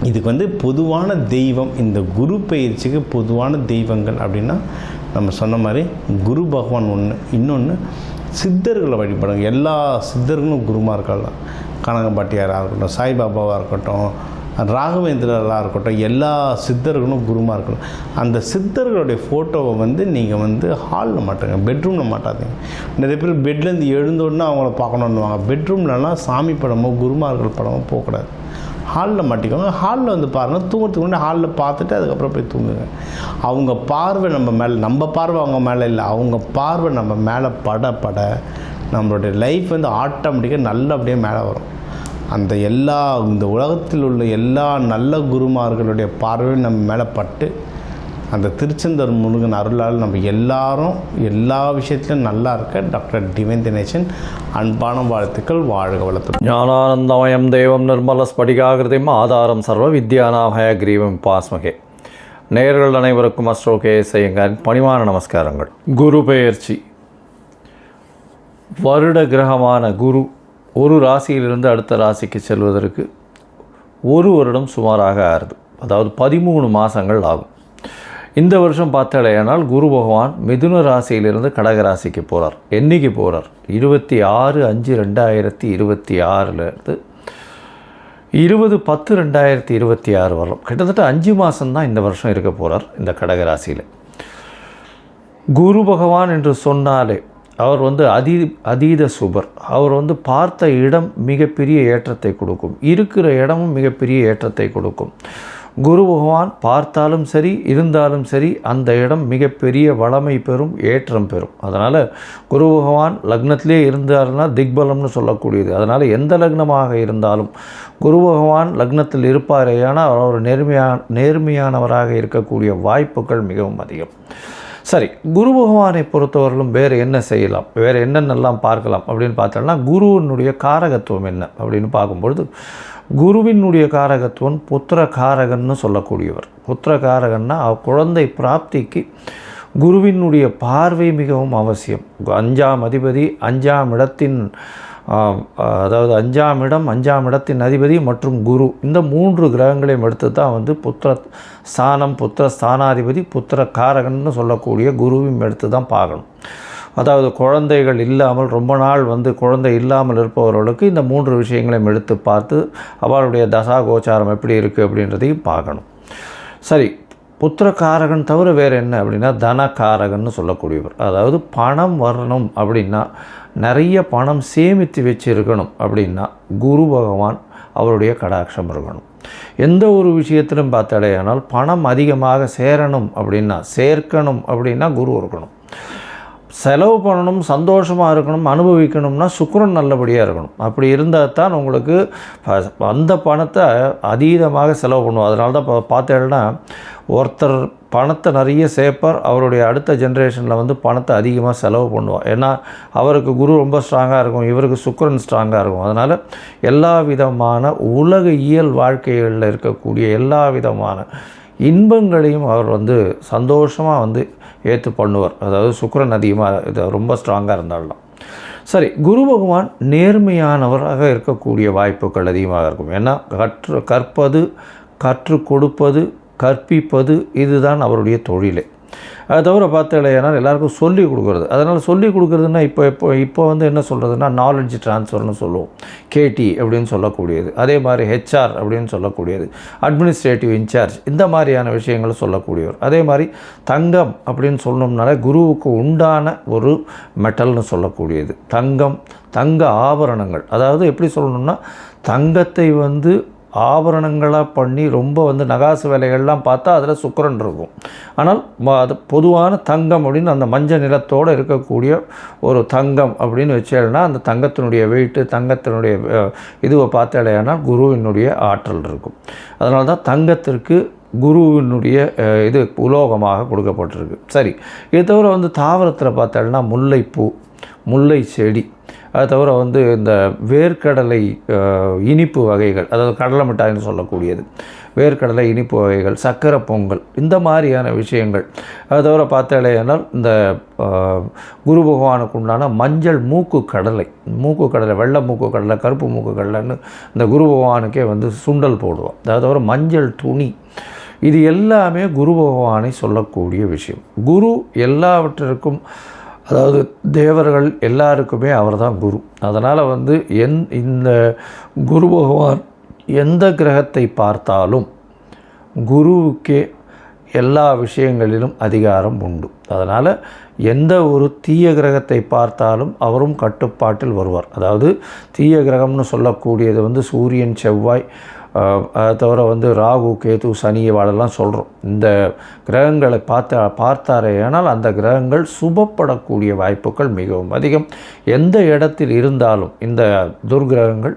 Speaker 2: இதுக்கு வந்து பொதுவான தெய்வம், இந்த குரு பயிற்சிக்கு பொதுவான தெய்வங்கள் அப்படின்னா நம்ம சொன்ன மாதிரி குரு பகவான் ஒன்று, இன்னொன்று சித்தர்களை வழிபடுங்க. எல்லா சித்தர்களும் குருமார்கள் தான். கனகம்பாட்டியாராக இருக்கட்டும், சாய்பாபாவாக இருக்கட்டும், ராகவேந்திரராக இருக்கட்டும், எல்லா சித்தர்களும் குருமா இருக்கணும். அந்த சித்தர்களுடைய ஃபோட்டோவை வந்து நீங்கள் வந்து ஹாலில் மாட்டுங்க, பெட்ரூமில் மாட்டாதீங்க. நிறைய பேர் பெட்லேருந்து எழுந்தோடனே அவங்கள பார்க்கணுன்னுவாங்க. பெட்ரூம்லலாம் சாமி படமோ குருமார்கள் படமோ போகக்கூடாது, ஹாலில் மாட்டிக்கோங்க. ஹாலில் வந்து பாருங்கள், தூங்குறதுக்கு முன்னாடி ஹாலில் பார்த்துட்டு அதுக்கப்புறம் போய் தூங்குங்க. அவங்க பார்வை நம்ம மேலே, நம்ம பார்வை அவங்க மேலே இல்லை, அவங்க பார்வை நம்ம மேலே பட நம்மளுடைய லைஃப் வந்து ஆட்டோமேட்டிக்காக நல்லபடியாக மேலே வரும். அந்த இந்த உலகத்தில் உள்ள எல்லா நல்ல குருமார்களுடைய பார்வையும் நம்ம மேலே பட்டு அந்த திருச்செந்தூர் முருகன் அருளால் நம்ம எல்லாரும் எல்லா விஷயத்திலும் நல்லா இருக்க டாக்டர் டிவைன் தினேசன் அன்பான வாழ்த்துக்கள். வாழ்க வளத்துடன்.
Speaker 3: ஞானானந்தமயம் தேவம் நிர்மல ஸ்படிகாகிருதிம் ஆதாரம் சர்வ வித்யானாமய கிரீவம் பாஸ்மகே. நேயர்கள் அனைவருக்கும் அஸ்ட்ரோ கேஎஸ்ஐயங்கரின் பணிவான நமஸ்காரங்கள். குரு பெயர்ச்சி. வருட கிரகமான குரு ஒரு ராசியிலிருந்து அடுத்த ராசிக்கு செல்வதற்கு ஒரு வருடம் சுமாராக ஆறுது. அதாவது 13 மாதங்கள் ஆகும். இந்த வருஷம் பார்த்தாலேயானால் குரு பகவான் மிதுன ராசியிலிருந்து கடக ராசிக்கு போகிறார். என்றைக்கு போகிறார்? 26/5/2026 20/10/2026 வரலாம். கிட்டத்தட்ட 5 மாதம்தான் இந்த வருஷம் இருக்க போகிறார் இந்த கடக ராசியில். குரு பகவான் என்று சொன்னாலே அவர் வந்து அதீத சுபர். அவர் வந்து பார்த்த இடம் மிகப்பெரிய ஏற்றத்தை கொடுக்கும், இருக்கிற இடமும் மிகப்பெரிய ஏற்றத்தை கொடுக்கும். குரு பகவான் பார்த்தாலும் சரி இருந்தாலும் சரி அந்த இடம் மிகப்பெரிய வளமை பெறும், ஏற்றம் பெறும். அதனால் குரு பகவான் லக்னத்திலே இருந்தாருன்னா திக்பலம்னு சொல்லக்கூடியது. அதனால் எந்த லக்னமாக இருந்தாலும் குரு பகவான் லக்னத்தில் இருப்பாரேயான அவர் நேர்மையானவராக இருக்கக்கூடிய வாய்ப்புகள் மிகவும் அதிகம். சரி, குரு பகவானை பொறுத்தவரையிலும் வேறு என்ன செய்யலாம், வேறு என்னென்னலாம் பார்க்கலாம் அப்படின்னு பார்த்தோம்னா, குருவினுடைய காரகத்துவம் என்ன அப்படின்னு பார்க்கும்பொழுது, குருவினுடைய காரகத்துவம் புத்திர காரகன்னு சொல்லக்கூடியவர். புத்திர காரகன்னா குழந்தை பிராப்திக்கு குருவினுடைய பார்வை மிகவும் அவசியம். 5ஆம் அதிபதி 5ஆம் இடத்தின் அதாவது 5ஆம் இடம் 5ஆம் இடத்தின் அதிபதி மற்றும் குரு, இந்த 3 கிரகங்களையும் எடுத்து தான் வந்து புத்திர ஸ்தானம், புத்திர ஸ்தானாதிபதி, புத்திர காரகன்னு சொல்லக்கூடிய குருவையும் எடுத்து தான் பார்க்கணும். அதாவது குழந்தைகள் இல்லாமல் ரொம்ப நாள் வந்து குழந்தை இல்லாமல் இருப்பவர்களுக்கு இந்த 3 விஷயங்களையும் எடுத்து பார்த்து அவளுடைய தசா கோச்சாரம் எப்படி இருக்குது அப்படின்றதையும் பார்க்கணும். சரி, புத்திரக்காரகன் தவிர வேறு என்ன அப்படின்னா தனக்காரகன்னு சொல்லக்கூடியவர். அதாவது பணம் வரணும் அப்படின்னா, நிறைய பணம் சேமித்து வச்சுருக்கணும் அப்படின்னா குரு பகவான் அவருடைய கடாட்சம் இருக்கணும். எந்த ஒரு விஷயத்திலும் பார்த்தாலேயானால் பணம் அதிகமாக சேரணும் அப்படின்னா, சேர்க்கணும் அப்படின்னா குரு இருக்கணும். செலவு பண்ணணும், சந்தோஷமாக இருக்கணும், அனுபவிக்கணும்னா சுக்கிரன் நல்லபடியாக இருக்கணும். அப்படி இருந்தால் தான் உங்களுக்கு அந்த பணத்தை அதீதமாக செலவு பண்ணுவோம். அதனால தான் பார்த்தேன்னா ஒருத்தர் பணத்தை நிறைய சேர்ப்பார், அவருடைய அடுத்த ஜென்ரேஷனில் வந்து பணத்தை அதிகமாக செலவு பண்ணுவார். ஏன்னா அவருக்கு குரு ரொம்ப ஸ்ட்ராங்காக இருக்கும், இவருக்கு சுக்கிரன் ஸ்ட்ராங்காக இருக்கும். அதனால் எல்லா விதமான உலக இயல் வாழ்க்கைகளில் இருக்கக்கூடிய எல்லா விதமான இன்பங்களையும் அவர் வந்து சந்தோஷமாக வந்து ஏற்று பண்ணுவார். அதாவது சுக்கிரன் அதிகமாக இது ரொம்ப ஸ்ட்ராங்காக இருந்தாலும். சரி, குரு பகவான் நேர்மையானவராக இருக்கக்கூடிய வாய்ப்புகள் அதிகமாக இருக்கும். ஏன்னா கற்பது, கற்றுக் கொடுப்பது, கற்பிப்பது இதுதான் அவருடைய தொழிலே. அதை தவிர பார்த்தாலேனால் எல்லாருக்கும் சொல்லிக் கொடுக்குறது. அதனால் சொல்லிக் கொடுக்குறதுன்னா இப்போ வந்து என்ன சொல்கிறதுனா நாலேஜ் ட்ரான்ஸ்ஃபர்னு சொல்லுவோம், கேடி அப்படின்னு சொல்லக்கூடியது. அதே மாதிரி ஹெச்ஆர் அப்படின்னு சொல்லக்கூடியது, அட்மினிஸ்ட்ரேட்டிவ் இன்சார்ஜ், இந்த மாதிரியான விஷயங்களை சொல்லக்கூடியவர். அதே மாதிரி தங்கம் அப்படின்னு சொல்லணும்னாலே குருவுக்கு உண்டான ஒரு மெட்டல்னு சொல்லக்கூடியது தங்கம், தங்க ஆபரணங்கள். அதாவது எப்படி சொல்லணும்னா, தங்கத்தை வந்து ஆபரணங்களாக பண்ணி ரொம்ப வந்து நகாசு வேலைகள்லாம் பார்த்தா அதில் சுக்கிரன் இருக்கும். ஆனால் அது பொதுவான தங்கம் அப்படின்னு அந்த மஞ்சள் நிறத்தோடு இருக்கக்கூடிய ஒரு தங்கம் அப்படின்னு வச்சேன்னா அந்த தங்கத்தினுடைய வெயிட்டு, தங்கத்தினுடைய இதுவை பார்த்தாலேனால் குருவினுடைய ஆற்றல் இருக்கும். அதனால தான் தங்கத்திற்கு குருவினுடைய இது உலோகமாக கொடுக்கப்பட்டிருக்கு. சரி, இது தவிர வந்து தாவரத்தில் பார்த்தாலேனா முல்லைப்பூ, முல்லை செடி, அது தவிர வந்து இந்த வேர்க்கடலை இனிப்பு வகைகள், அதாவது கடலை மிட்டாய்னு சொல்லக்கூடியது, வேர்க்கடலை இனிப்பு வகைகள், சக்கரை பொங்கல், இந்த மாதிரியான விஷயங்கள். அது தவிர பார்த்தாலேனால் இந்த குரு பகவானுக்கு உண்டான மஞ்சள் மூக்கு கடலை, வெள்ளை மூக்கு கடலை, கருப்பு மூக்கு கடலைன்னு இந்த குரு பகவானுக்கே வந்து சுண்டல் போடுவோம். அது தவிர மஞ்சள் துணி, இது எல்லாமே குரு பகவானை சொல்லக்கூடிய விஷயம். குரு எல்லாவற்றிற்கும், அதாவது தேவர்கள் எல்லாருக்குமே அவர் தான் குரு. அதனால் வந்து இந்த குரு பகவான் எந்த கிரகத்தை பார்த்தாலும் குருவுக்கே எல்லா விஷயங்களிலும் அதிகாரம் உண்டு. அதனால் எந்த ஒரு தீய கிரகத்தை பார்த்தாலும் அவரும் கட்டுப்பாட்டில் வருவார். அதாவது தீய கிரகம்னு சொல்லக்கூடியது வந்து சூரியன், செவ்வாய், அதை தவிர ராகு, கேது, சனி வாழெல்லாம் சொல்கிறோம். இந்த கிரகங்களை பார்த்தாரேயானால் அந்த கிரகங்கள் சுபப்படக்கூடிய வாய்ப்புகள் மிகவும் அதிகம். எந்த இடத்தில் இருந்தாலும் இந்த துர்கிரகங்கள்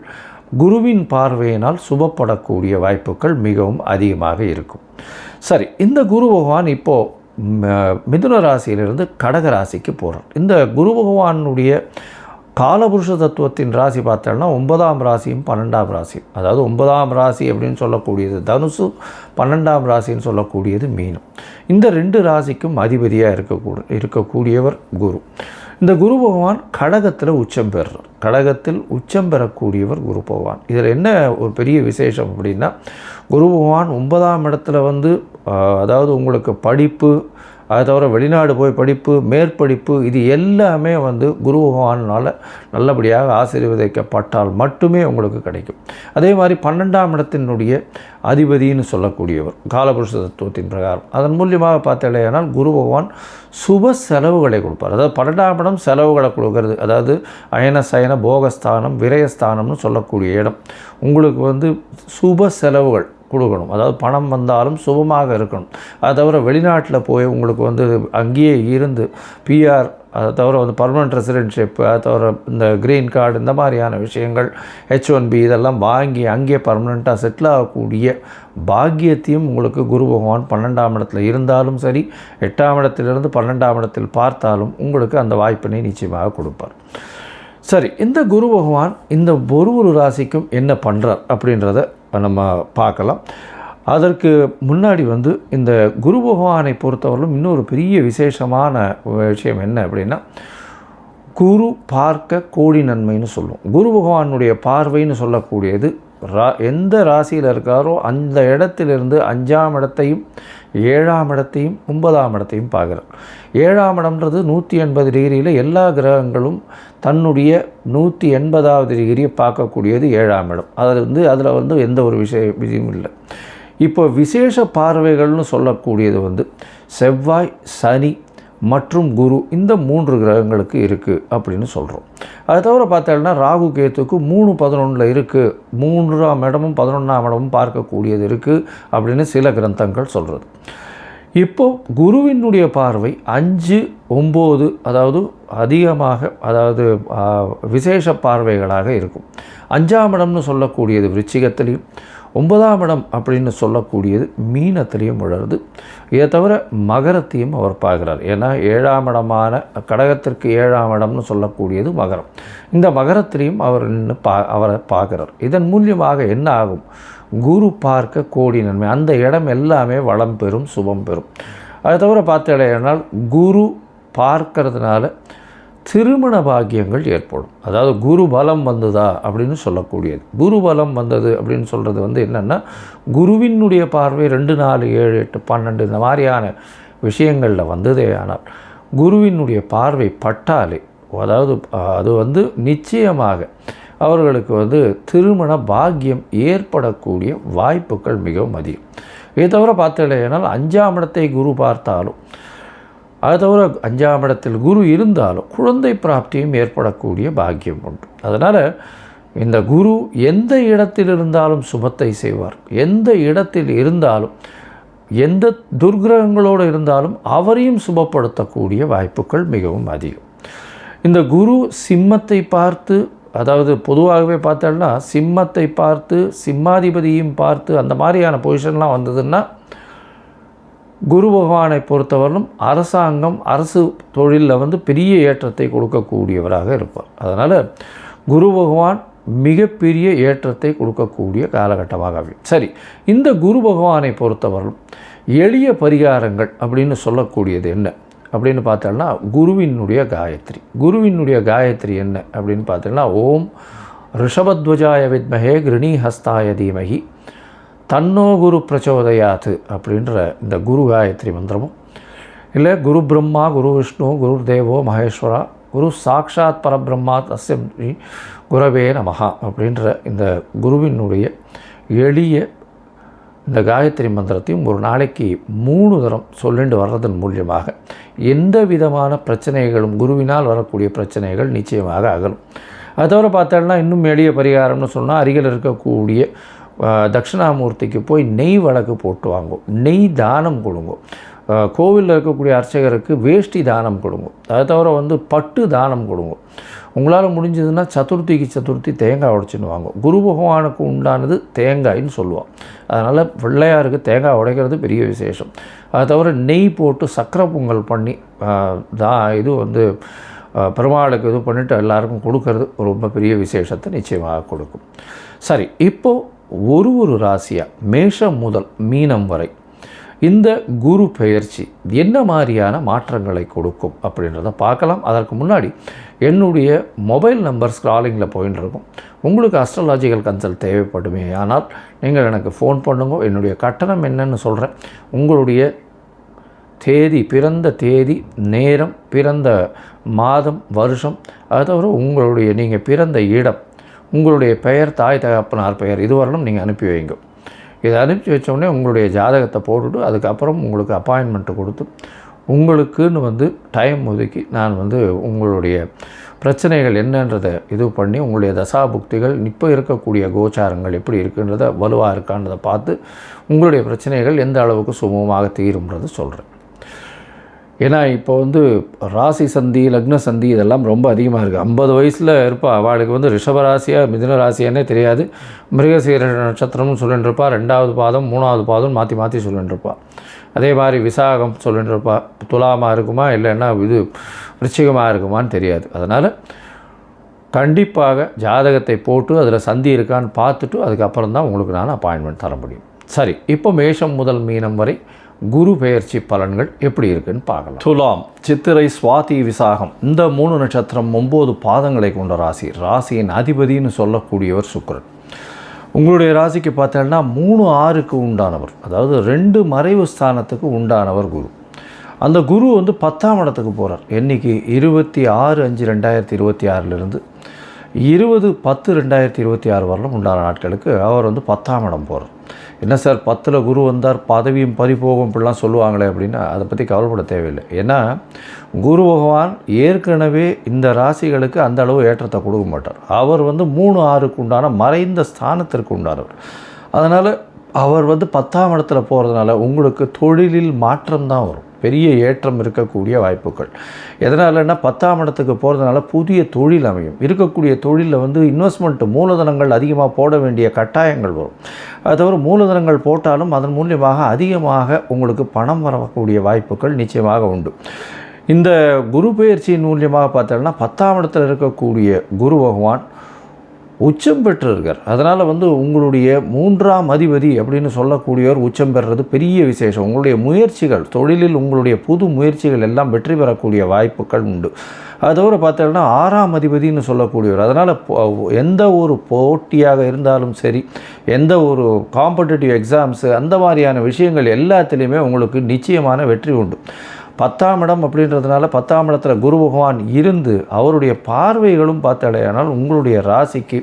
Speaker 3: குருவின் பார்வையினால் சுபப்படக்கூடிய வாய்ப்புகள் மிகவும் அதிகமாக இருக்கும். சரி, இந்த குரு பகவான் இப்போது மிதுன ராசியிலிருந்து கடக ராசிக்கு போகிறார். இந்த குரு பகவானுடைய காலபுருஷ தத்துவத்தின் ராசி பார்த்தோம்னா 9ஆம் ராசியும் 12ஆம் ராசியும், அதாவது 9ஆம் ராசி அப்படின்னு சொல்லக்கூடியது தனுசு, 12ஆம் ராசின்னு சொல்லக்கூடியது மீனம். இந்த 2 ராசிக்கும் அதிபதியாக இருக்கக்கூடியவர் குரு. இந்த குரு பகவான் கடகத்தில் உச்சம் பெறுறார். கடகத்தில் உச்சம் பெறக்கூடியவர் குரு பகவான். இதில் என்ன ஒரு பெரிய விசேஷம் அப்படின்னா, குரு பகவான் 9ஆம் இடத்துல அதாவது உங்களுக்கு படிப்பு, அதை தவிர வெளிநாடு போய் படிப்பு, மேற்படிப்பு, இது எல்லாமே குரு பகவானால் நல்லபடியாக ஆசீர்வதிக்கப்பட்டால் மட்டுமே உங்களுக்கு கிடைக்கும். அதே மாதிரி 12ஆம் இடத்தினுடைய அதிபதினு சொல்லக்கூடியவர் காலபுருஷ தத்துவத்தின் பிரகாரம். அதன் மூலியமாக பார்த்தாலேயானால் குரு பகவான் சுப செலவுகளை கொடுப்பார். அதாவது 12ஆம் இடம் செலவுகளை கொடுக்கறது, அதாவது அயன சயன போகஸ்தானம், விரயஸ்தானம்னு சொல்லக்கூடிய இடம். உங்களுக்கு சுப செலவுகள் கொடுக்கணும். அதாவது பணம் வந்தாலும் சுபமாக இருக்கணும். அதை தவிர வெளிநாட்டில் போய் உங்களுக்கு அங்கேயே இருந்து பிஆர், அதை தவிர பர்மனெண்ட் ரெசிடென்ட்ஷிப், அதை தவிர இந்த க்ரீன் கார்டு, இந்த மாதிரியான விஷயங்கள், H1B இதெல்லாம் வாங்கி அங்கேயே பர்மனெண்ட்டாக செட்டில் ஆகக்கூடிய பாக்கியத்தையும் உங்களுக்கு குரு பகவான் 12ஆம் இடத்துல இருந்தாலும் சரி, 8ஆம் இடத்திலிருந்து 12ஆம் இடத்தில் பார்த்தாலும் உங்களுக்கு அந்த வாய்ப்பினை நிச்சயமாக கொடுப்பார். சரி, இந்த குரு பகவான் இந்த ஒரு ராசிக்கும் என்ன பண்ணுறார் அப்படின்றத நம்ம பார்க்கலாம். அதற்கு முன்னாடி இந்த குரு பகவானை பொறுத்தவரையிலும் இன்னொரு பெரிய விசேஷமான விஷயம் என்ன அப்படின்னா, குரு பார்க்க கோடி நன்மைன்னு சொல்லுவோம். குரு பகவானுடைய பார்வைன்னு சொல்லக்கூடியது எந்த ராசியில் இருக்காரோ அந்த இடத்திலிருந்து 5ஆம் இடத்தையும் 7ஆம் இடத்தையும் 9ஆம் இடத்தையும் பார்க்குறார். 7ஆம் இடம்ன்றது 180 டிகிரியில் எல்லா கிரகங்களும் தன்னுடைய 180வது டிகிரியை பார்க்கக்கூடியது 7ஆம் இடம். அதில் எந்த ஒரு விஷயம் இல்லை. இப்போ விசேஷ பார்வைகள்னு சொல்லக்கூடியது செவ்வாய், சனி மற்றும் குரு, இந்த 3 கிரகங்களுக்கு இருக்குது அப்படின்னு சொல்கிறோம். அதை தவிர பார்த்தோம்னா ராகு, கேத்துக்கு 3-11 இருக்குது. 3ஆம் இடமும் 11ஆம் இடமும் பார்க்கக்கூடியது இருக்குது அப்படின்னு சில கிரந்தங்கள் சொல்கிறது. இப்போது குருவினுடைய பார்வை 5-9, அதாவது அதிகமாக, அதாவது விசேஷ பார்வைகளாக இருக்கும். 5ஆம் இடம்னு சொல்லக்கூடியது விருச்சிகத்திலையும், 9ஆம் இடம் அப்படின்னு சொல்லக்கூடியது மீனத்திலையும் உழருது. இதை தவிர மகரத்தையும் அவர் பார்க்குறார். ஏன்னா 7ஆம் இடமான கடகத்திற்கு 7ஆம் இடம்னு சொல்லக்கூடியது மகரம். இந்த மகரத்திலையும் அவர் அவரை பார்க்குறார். இதன் மூலியமாக என்ன ஆகும்? குரு பார்க்க கோடி நன்மை. அந்த இடம் எல்லாமே வளம் பெறும், சுபம் பெறும். அதை தவிர பார்த்தேனால் குரு பார்க்கறதுனால திருமண பாக்கியங்கள் ஏற்படும். அதாவது குரு பலம் வந்ததா அப்படின்னு சொல்லக்கூடியது. குரு பலம் வந்தது அப்படின்னு சொல்கிறது என்னென்னா, குருவினுடைய பார்வை 2, 4, 7, 8, 12 இந்த மாதிரியான விஷயங்களில் வந்ததே. ஆனால் குருவினுடைய பார்வை பட்டாலே, அதாவது அது நிச்சயமாக அவர்களுக்கு திருமண பாக்கியம் ஏற்படக்கூடிய வாய்ப்புகள் மிகவும் அதிகம். இதை தவிர பார்த்தேனால் 5ஆம் இடத்தை குரு பார்த்தாலும், அதை தவிர 5ஆம் இடத்தில் குரு இருந்தாலும் குழந்தை பிராப்தியும் ஏற்படக்கூடிய பாக்கியம் உண்டு. அதனால் இந்த குரு எந்த இடத்தில் இருந்தாலும் சுபத்தை செய்வார். எந்த இடத்தில் இருந்தாலும், எந்த துர்கிரகங்களோடு இருந்தாலும் அவரையும் சுபப்படுத்தக்கூடிய வாய்ப்புகள் மிகவும் அதிகம். இந்த குரு சிம்மத்தை பார்த்து, அதாவது பொதுவாகவே பார்த்தோம்னா சிம்மத்தை பார்த்து, சிம்மாதிபதியும் பார்த்து, அந்த மாதிரியான பொசிஷன்லாம் வந்ததுன்னா குரு பகவானை பொறுத்தவரையிலும் அரசாங்கம், அரசு தொழிலில் பெரிய ஏற்றத்தை கொடுக்கக்கூடியவராக இருப்பார். அதனால் குரு பகவான் மிகப்பெரிய ஏற்றத்தை கொடுக்கக்கூடிய காலகட்டமாக அமையும். சரி, இந்த குரு பகவானை பொறுத்தவரையிலும் எளிய பரிகாரங்கள் அப்படின்னு சொல்லக்கூடியது என்ன அப்படின்னு பார்த்தோம்னா, குருவினுடைய காயத்ரி. குருவினுடைய காயத்ரி என்ன அப்படின்னு பார்த்தோம்னா, ஓம் ரிஷபத்வஜாய வித்மஹே கிருணி ஹஸ்தாய தீமஹி தன்னோ குரு பிரச்சோதயாத்து அப்படின்ற இந்த குரு காயத்ரி மந்திரமும், இல்லை குரு பிரம்மா குரு விஷ்ணு குரு தேவோ மகேஸ்வரா குரு சாக்ஷாத் பரபிரம்மா தஸ்ய குரவே நமஹா அப்படின்ற இந்த குருவினுடைய எளிய இந்த காயத்ரி மந்திரத்தையும் ஒரு நாளைக்கு 3 தரம் சொல்லிட்டு வர்றதன் மூலியமாக எந்த விதமான பிரச்சனைகளும் குருவினால் வரக்கூடிய பிரச்சனைகள் நிச்சயமாக அகலும். அது தவிர பார்த்தோம்னா இன்னும் எளிய பரிகாரம்னு சொன்னால் அருகில் இருக்கக்கூடிய தட்சிணாமூர்த்திக்கு போய் நெய் வழக்கு போட்டு வாங்கும், நெய் தானம் கொடுங்க, கோவிலில் இருக்கக்கூடிய அர்ச்சகருக்கு வேஷ்டி தானம் கொடுங்க, அதை தவிர பட்டு தானம் கொடுங்க. உங்களால் முடிஞ்சதுன்னா சதுர்த்தி தேங்காய் உடைச்சின்னு வாங்கும். குரு பகவானுக்கு உண்டானது தேங்காயின்னு சொல்லுவோம். அதனால் பிள்ளையாருக்கு தேங்காய் உடைக்கிறது பெரிய விசேஷம். அதை தவிர நெய் போட்டு சக்கரை பொங்கல் பண்ணி இது பெருமாளுக்கு இது பண்ணிவிட்டு எல்லாருக்கும் கொடுக்கறது ரொம்ப பெரிய விசேஷத்தை நிச்சயமாக கொடுக்கும். சரி, இப்போது ஒரு ராசியாக மேஷம் முதல் மீனம் வரை இந்த குரு பெயர்ச்சி என்ன மாதிரியான மாற்றங்களை கொடுக்கும் அப்படின்றத பார்க்கலாம். அதற்கு முன்னாடி என்னுடைய மொபைல் நம்பர் ஸ்க்ராலிங்கில் போயின்னு இருக்கும். உங்களுக்கு அஸ்ட்ராலாஜிக்கல் கன்சல்ட் தேவைப்படுமே ஆனால் நீங்கள் எனக்கு ஃபோன் பண்ணுங்க. என்னுடைய கட்டணம் என்னன்னு சொல்கிறேன். உங்களுடைய தேதி, பிறந்த தேதி, நேரம், பிறந்த மாதம், வருஷம், அது தவிர உங்களுடைய நீங்கள் பிறந்த இடம், உங்களுடைய பெயர், தாய் தகப்பனார் பெயர், இதுவரையிலும் நீங்கள் அனுப்பி வைங்க. இதை அனுப்பி வச்சோடனே உங்களுடைய ஜாதகத்தை போட்டுவிட்டு அதுக்கப்புறம் உங்களுக்கு அப்பாயின்மெண்ட்டு கொடுத்து உங்களுக்குன்னு டைம் ஒதுக்கி நான் உங்களுடைய பிரச்சனைகள் என்னன்றதை இது பண்ணி உங்களுடைய தசாபுக்திகள் இப்போ இருக்கக்கூடிய கோச்சாரங்கள் எப்படி இருக்குன்றதை வலுவாக இருக்கான்றதை பார்த்து உங்களுடைய பிரச்சனைகள் எந்த அளவுக்கு சுமூகமாக தீரும்ன்றது சொல்கிறேன். ஏன்னா இப்போ ராசி சந்தி, லக்ன சந்தி இதெல்லாம் ரொம்ப அதிகமாக இருக்குது. 50 வயசில் இருப்பா, அவளுக்கு ரிஷபராசியாக மிதுன ராசியானே தெரியாது. மிருகசீர நட்சத்திரம்னு சொல்லிட்டு இருப்பா, 2வது பாதம் 3வது பாதம் மாற்றி சொல்லிட்டு இருப்பா. அதே மாதிரி விசாகம் சொல்லிட்டு இருப்பா. துலாமாக இருக்குமா இல்லைன்னா இது விருச்சிகமாக இருக்குமான்னு தெரியாது. அதனால் கண்டிப்பாக ஜாதகத்தை போட்டு அதில் சந்தி இருக்கான்னு பார்த்துட்டு அதுக்கப்புறம் தான் உங்களுக்கு நான் அப்பாயின்மெண்ட் தர முடியும். சரி, இப்போ மேஷம் முதல் மீனம் வரை குரு பெயர்ச்சி பலன்கள் எப்படி இருக்குன்னு பார்க்கலாம். துலாம், சித்திரை, சுவாதி, விசாகம் இந்த 3 நட்சத்திரம் 9 பாதங்களை கொண்ட ராசி. ராசியின் அதிபதினு சொல்லக்கூடியவர் சுக்கிரன். உங்களுடைய ராசிக்கு பார்த்தீங்கன்னா 3, 6க்கு உண்டானவர், அதாவது 2 மறைவு ஸ்தானத்துக்கு உண்டானவர் குரு. அந்த குரு 10ஆம் இடத்துக்கு போகிறார். என்றைக்கு 26/5/2026 20/10/2026 வரலும் உண்டான நாட்களுக்கு அவர் 10ஆம் இடம் போகிறார். என்ன சார் 10ல் குரு வந்தார் பதவியும் பறிபோகும் இப்படிலாம் சொல்லுவாங்களே அப்படின்னா அதை பற்றி கவலைப்பட தேவையில்லை. ஏன்னா குரு பகவான் ஏற்கனவே இந்த ராசிகளுக்கு அந்த அளவு ஏற்றத்தை கொடுக்க மாட்டார். அவர் 3, 6க்கு உண்டான மறைந்த ஸ்தானத்திற்கு உண்டானவர். அதனால் அவர் 10ஆம் இடத்துல போகிறதுனால உங்களுக்கு தொழிலில் மாற்றம் தான் வரும், பெரிய ஏற்றம் இருக்கக்கூடிய வாய்ப்புகள். எதனாலன்னா 10ஆம் இடத்துக்கு போகிறதுனால புதிய தொழில் அமையும். இருக்கக்கூடிய தொழிலில் இன்வெஸ்ட்மெண்ட் மூலதனங்கள் அதிகமாக போட வேண்டிய கட்டாயங்கள் வரும். அது தவிர மூலதனங்கள் போட்டாலும் அதன் மூலியமாக அதிகமாக உங்களுக்கு பணம் வரக்கூடிய வாய்ப்புகள் நிச்சயமாக உண்டு. இந்த குரு பெயர்ச்சியின் மூலியமாக பார்த்தோம்னா 10ஆம் இடத்தில் இருக்கக்கூடிய குரு பகவான் உச்சம் பெற்றிருக்கார். அதனால் உங்களுடைய 3ஆம் அதிபதி அப்படின்னு சொல்லக்கூடியவர் உச்சம் பெறுறது பெரிய விசேஷம். உங்களுடைய முயற்சிகள், தொழிலில் உங்களுடைய புது முயற்சிகள் எல்லாம் வெற்றி பெறக்கூடிய வாய்ப்புகள் உண்டு. அது தவிர பார்த்தோம்னா 6ஆம் அதிபதினு சொல்லக்கூடியவர். அதனால் எந்த ஒரு போட்டியாக இருந்தாலும் சரி, எந்த ஒரு காம்படிட்டிவ் எக்ஸாம்ஸு அந்த மாதிரியான விஷயங்கள் எல்லாத்துலேயுமே உங்களுக்கு நிச்சயமான வெற்றி உண்டு. 10ஆம் இடம் அப்படின்றதுனால 10ஆம் இடத்துல குரு பகவான் இருந்து அவருடைய பார்வைகளும் பார்த்தாலேயானால் உங்களுடைய ராசிக்கு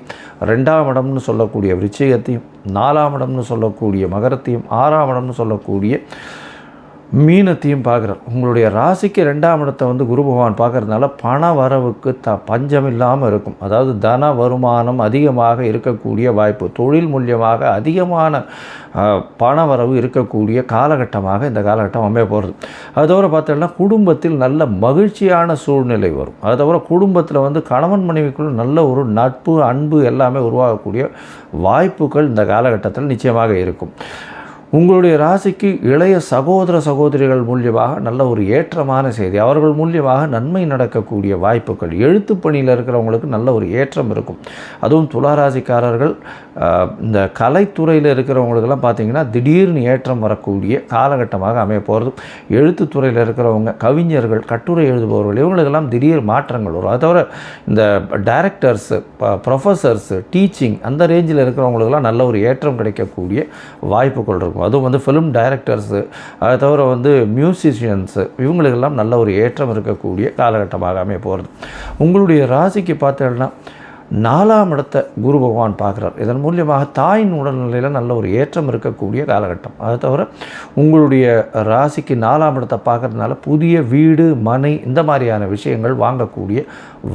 Speaker 3: 2ஆம் இடம்னு சொல்லக்கூடிய விருச்சிகத்தையும், 4ஆம் இடம்னு சொல்லக்கூடிய மகரத்தையும், 6ஆம் இடம்னு சொல்லக்கூடிய மீனத்தையும் பார்க்குறார். உங்களுடைய ராசிக்கு 2ஆம் இடத்தை குரு பகவான் பார்க்கறதுனால பண வரவுக்கு பஞ்சம் இல்லாமல் இருக்கும். அதாவது தன வருமானம் அதிகமாக இருக்கக்கூடிய வாய்ப்பு, தொழில் மூலியமாக அதிகமான பண வரவு இருக்கக்கூடிய காலகட்டமாக இந்த காலகட்டம் அமைய போகிறது. அது தவிர பார்த்தோம்னா குடும்பத்தில் நல்ல மகிழ்ச்சியான சூழ்நிலை வரும். அது தவிர குடும்பத்தில் கணவன் மனைவிக்குள்ள நல்ல ஒரு நட்பு, அன்பு எல்லாமே உருவாகக்கூடிய வாய்ப்புகள் இந்த காலகட்டத்தில் நிச்சயமாக இருக்கும். உங்களுடைய ராசிக்கு இளைய சகோதர சகோதரிகள் மூலியமாக நல்ல ஒரு ஏற்றமான செய்தி, அவர்கள் மூலியமாக நன்மை நடக்கக்கூடிய வாய்ப்புகள், எழுத்து பணியில் இருக்கிறவங்களுக்கு நல்ல ஒரு ஏற்றம் இருக்கும். அதுவும் துளாராசிக்காரர்கள் இந்த கலைத்துறையில் இருக்கிறவங்களுக்கெல்லாம் பார்த்திங்கன்னா திடீர்னு ஏற்றம் வரக்கூடிய காலகட்டமாக அமைய போகிறது. எழுத்துத்துறையில் இருக்கிறவங்க, கவிஞர்கள், கட்டுரை எழுதுபவர்கள், இவங்களுக்கெல்லாம் திடீர் மாற்றங்கள் வரும். அது தவிர இந்த டைரக்டர்ஸு, ப்ரொஃபஸர்ஸு, டீச்சிங் அந்த ரேஞ்சில் இருக்கிறவங்களுக்கெல்லாம் நல்ல ஒரு ஏற்றம் கிடைக்கக்கூடிய வாய்ப்புகள் இருக்கும். அதுவும் ஃபிலிம் டைரக்டர்ஸு, அதை தவிர மியூசிஷியன்ஸு, இவங்களுக்கெல்லாம் நல்ல ஒரு ஏற்றம் இருக்கக்கூடிய காலகட்டமாக அமைய போகிறது. உங்களுடைய ராசிக்கு பார்த்தோம்னா 4ஆம் இடத்தை குரு பகவான் பார்க்குறார். இதன் மூலியமாக தாயின் உடல்நிலையில் நல்ல ஒரு ஏற்றம் இருக்கக்கூடிய காலகட்டம். அதை தவிர உங்களுடைய ராசிக்கு 4ஆம் இடத்தை பார்க்கறதுனால புதிய வீடு மனை இந்த மாதிரியான விஷயங்கள் வாங்கக்கூடிய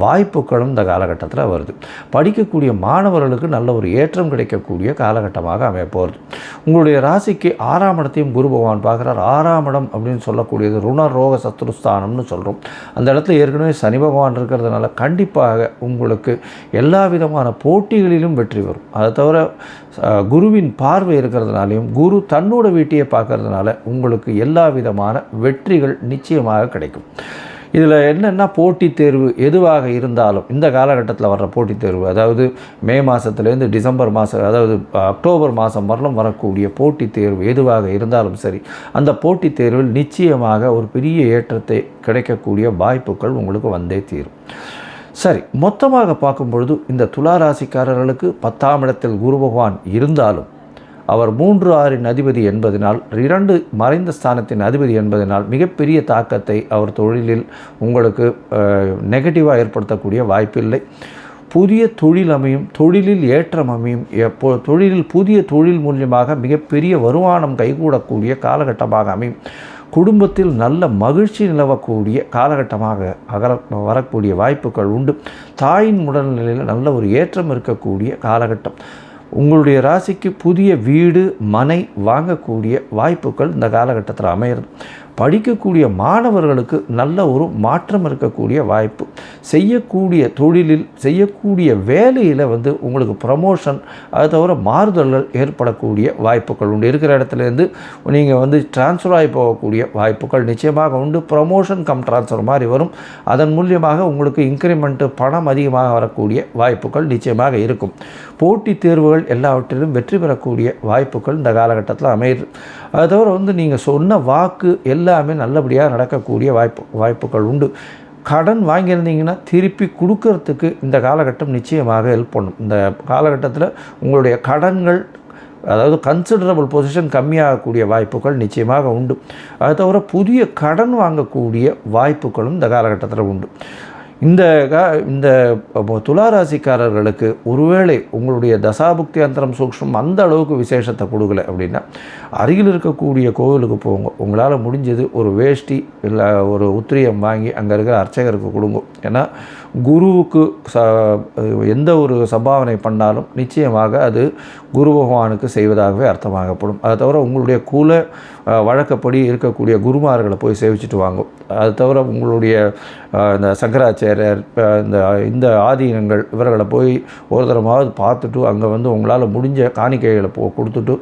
Speaker 3: வாய்ப்புகளும் இந்த காலகட்டத்தில் வருது. படிக்கக்கூடிய மாணவர்களுக்கு நல்ல ஒரு ஏற்றம் கிடைக்கக்கூடிய காலகட்டமாக அமையப்போகிறது. உங்களுடைய ராசிக்கு 6ஆம் இடத்தையும் குரு பகவான் பார்க்குறார். 6ஆம் இடம் அப்படின்னு சொல்லக்கூடியது ருண ரோக சத்ருஸ்தானம்னு சொல்கிறோம். அந்த இடத்துல ஏற்கனவே சனி பகவான் இருக்கிறதுனால கண்டிப்பாக உங்களுக்கு எல்லா விதமான போட்டிகளிலும் வெற்றி வரும். அதை தவிர குருவின் பார்வை இருக்கிறதுனாலையும் குரு தன்னோட வீட்டையே பார்க்கறதுனால உங்களுக்கு எல்லா விதமான வெற்றிகள் நிச்சயமாக கிடைக்கும். இதில் என்னென்னா போட்டித் தேர்வு எதுவாக இருந்தாலும் இந்த காலகட்டத்தில் வர்ற போட்டித் தேர்வு, அதாவது மே மாதத்துலேருந்து டிசம்பர் மாதம், அதாவது அக்டோபர் மாதம் வரலும் வரக்கூடிய போட்டித் தேர்வு எதுவாக இருந்தாலும் சரி, அந்த போட்டித் தேர்வில் நிச்சயமாக ஒரு பெரிய ஏற்றத்தை கிடைக்கக்கூடிய வாய்ப்புகள் உங்களுக்கு வந்தே தீரும். சரி, மொத்தமாக பார்க்கும்பொழுது இந்த துலா ராசிக்காரர்களுக்கு 10ஆம் இடத்தில் குரு பகவான் இருந்தாலும் அவர் 3-6 அதிபதி என்பதனால், 2 மறைந்த ஸ்தானத்தின் அதிபதி என்பதனால் மிகப்பெரிய தாக்கத்தை அவர் தொழிலில் உங்களுக்கு நெகட்டிவாக ஏற்படுத்தக்கூடிய வாய்ப்பில்லை. புதிய தொழில் அமையும், தொழிலில் ஏற்றம் அமையும். தொழிலில் புதிய தொழில் மூலியமாக மிகப்பெரிய வருமானம் கைகூடக்கூடிய காலகட்டமாக அமையும். குடும்பத்தில் நல்ல மகிழ்ச்சி நிலவக்கூடிய காலகட்டமாக வரக்கூடிய வாய்ப்புகள் உண்டு. தாயின் உடல்நிலையில் நல்ல ஒரு ஏற்றம் இருக்கக்கூடிய காலகட்டம். உங்களுடைய ராசிக்கு புதிய வீடு மனை வாங்கக்கூடிய வாய்ப்புகள் இந்த காலகட்டத்தில் அமையிறது. படிக்கக்கூடிய மாணவர்களுக்கு நல்ல ஒரு மாற்றம் இருக்கக்கூடிய வாய்ப்பு. செய்யக்கூடிய தொழிலில் செய்யக்கூடிய வேலையில் உங்களுக்கு ப்ரமோஷன், அதை தவிர மாறுதல்கள் ஏற்படக்கூடிய வாய்ப்புகள் உண்டு. இருக்கிற இடத்துலேருந்து நீங்கள் டிரான்ஸ்ஃபர் ஆகி போகக்கூடிய வாய்ப்புகள் நிச்சயமாக உண்டு. ப்ரமோஷன் கம் டிரான்ஸ்ஃபர் மாதிரி வரும். அதன் மூலியமாக உங்களுக்கு இன்க்ரிமெண்ட்டு பணம் அதிகமாக வரக்கூடிய வாய்ப்புகள் நிச்சயமாக இருக்கும். போட்டித் தேர்வுகள் எல்லாவற்றிலும் வெற்றி பெறக்கூடிய வாய்ப்புகள் இந்த காலகட்டத்தில் அமையுது. அதை தவிர நீங்கள் சொன்ன வாக்கு எல்லாமே நல்லபடியாக நடக்கக்கூடிய வாய்ப்புகள் உண்டு. கடன் வாங்கியிருந்தீங்கன்னா திருப்பி கொடுக்கறதுக்கு இந்த காலகட்டம் நிச்சயமாக ஹெல்ப் பண்ணும். இந்த காலகட்டத்தில் உங்களுடைய கடன்கள், அதாவது கன்சிடரபிள் பொசிஷன் கம்மியாகக்கூடிய வாய்ப்புகள் நிச்சயமாக உண்டு. அதை தவிர புதிய கடன் வாங்கக்கூடிய வாய்ப்புகளும் இந்த காலகட்டத்தில் உண்டு. இந்த துளாராசிக்காரர்களுக்கு ஒருவேளை உங்களுடைய தசாபுக்தி அந்தரம் சூக்ஷ்மம் அந்த அளவுக்கு விசேஷத்தை கொடுக்கல அப்படின்னா, அருகில் இருக்கக்கூடிய கோவிலுக்கு போங்க. உங்களால் முடிஞ்சது ஒரு வேஷ்டி இல்லை ஒரு உத்திரியம் வாங்கி அங்கே இருக்கிற அர்ச்சகருக்கு கொடுங்க. ஏன்னா குருவுக்கு எந்த ஒரு சம்பாவனை பண்ணாலும் நிச்சயமாக அது குரு பகவானுக்கு செய்வதாகவே அர்த்தமாகப்படும். அதை தவிர உங்களுடைய குல வழக்கப்படி இருக்கக்கூடிய குருமார்களை போய் சேவிச்சுட்டு வாங்கும். அது தவிர உங்களுடைய இந்த சங்கராச்சாரியர், இந்த ஆதீனங்கள் இவர்களை போய் ஒரு தரமாவது பார்த்துட்டு அங்கே உங்களால் முடிஞ்ச காணிக்கைகளை கொடுத்துட்டு,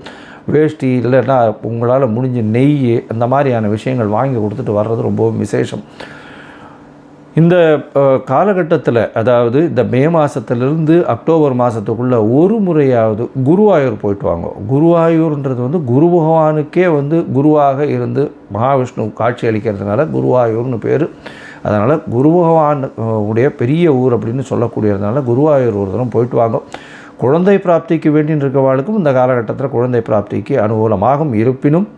Speaker 3: வேஷ்டி இல்லைன்னா உங்களால் முடிஞ்ச நெய் அந்த மாதிரியான விஷயங்கள் வாங்கி கொடுத்துட்டு வர்றது ரொம்பவும் விசேஷம். இந்த காலகட்டத்தில், அதாவது இந்த மே மாதத்துலேருந்து அக்டோபர் மாதத்துக்குள்ளே ஒரு முறையாவது குருவாயூர் போயிட்டு வாங்க. குருவாயூர்ன்றது குரு பகவானுக்கே குருவாக இருந்து மகாவிஷ்ணு காட்சி அளிக்கிறதுனால குருவாயூர்னு பேர். அதனால் குரு பகவான் உடைய பெரிய ஊர் அப்படின்னு சொல்லக்கூடியதுனால குருவாயூர் ஒரு தரம் போயிட்டு வாங்க. குழந்தை பிராப்திக்கு வேண்டின்னு இருக்கவாளுக்கும் இந்த காலகட்டத்தில் குழந்தை பிராப்திக்கு அனுகூலமாகும். இருப்பினும்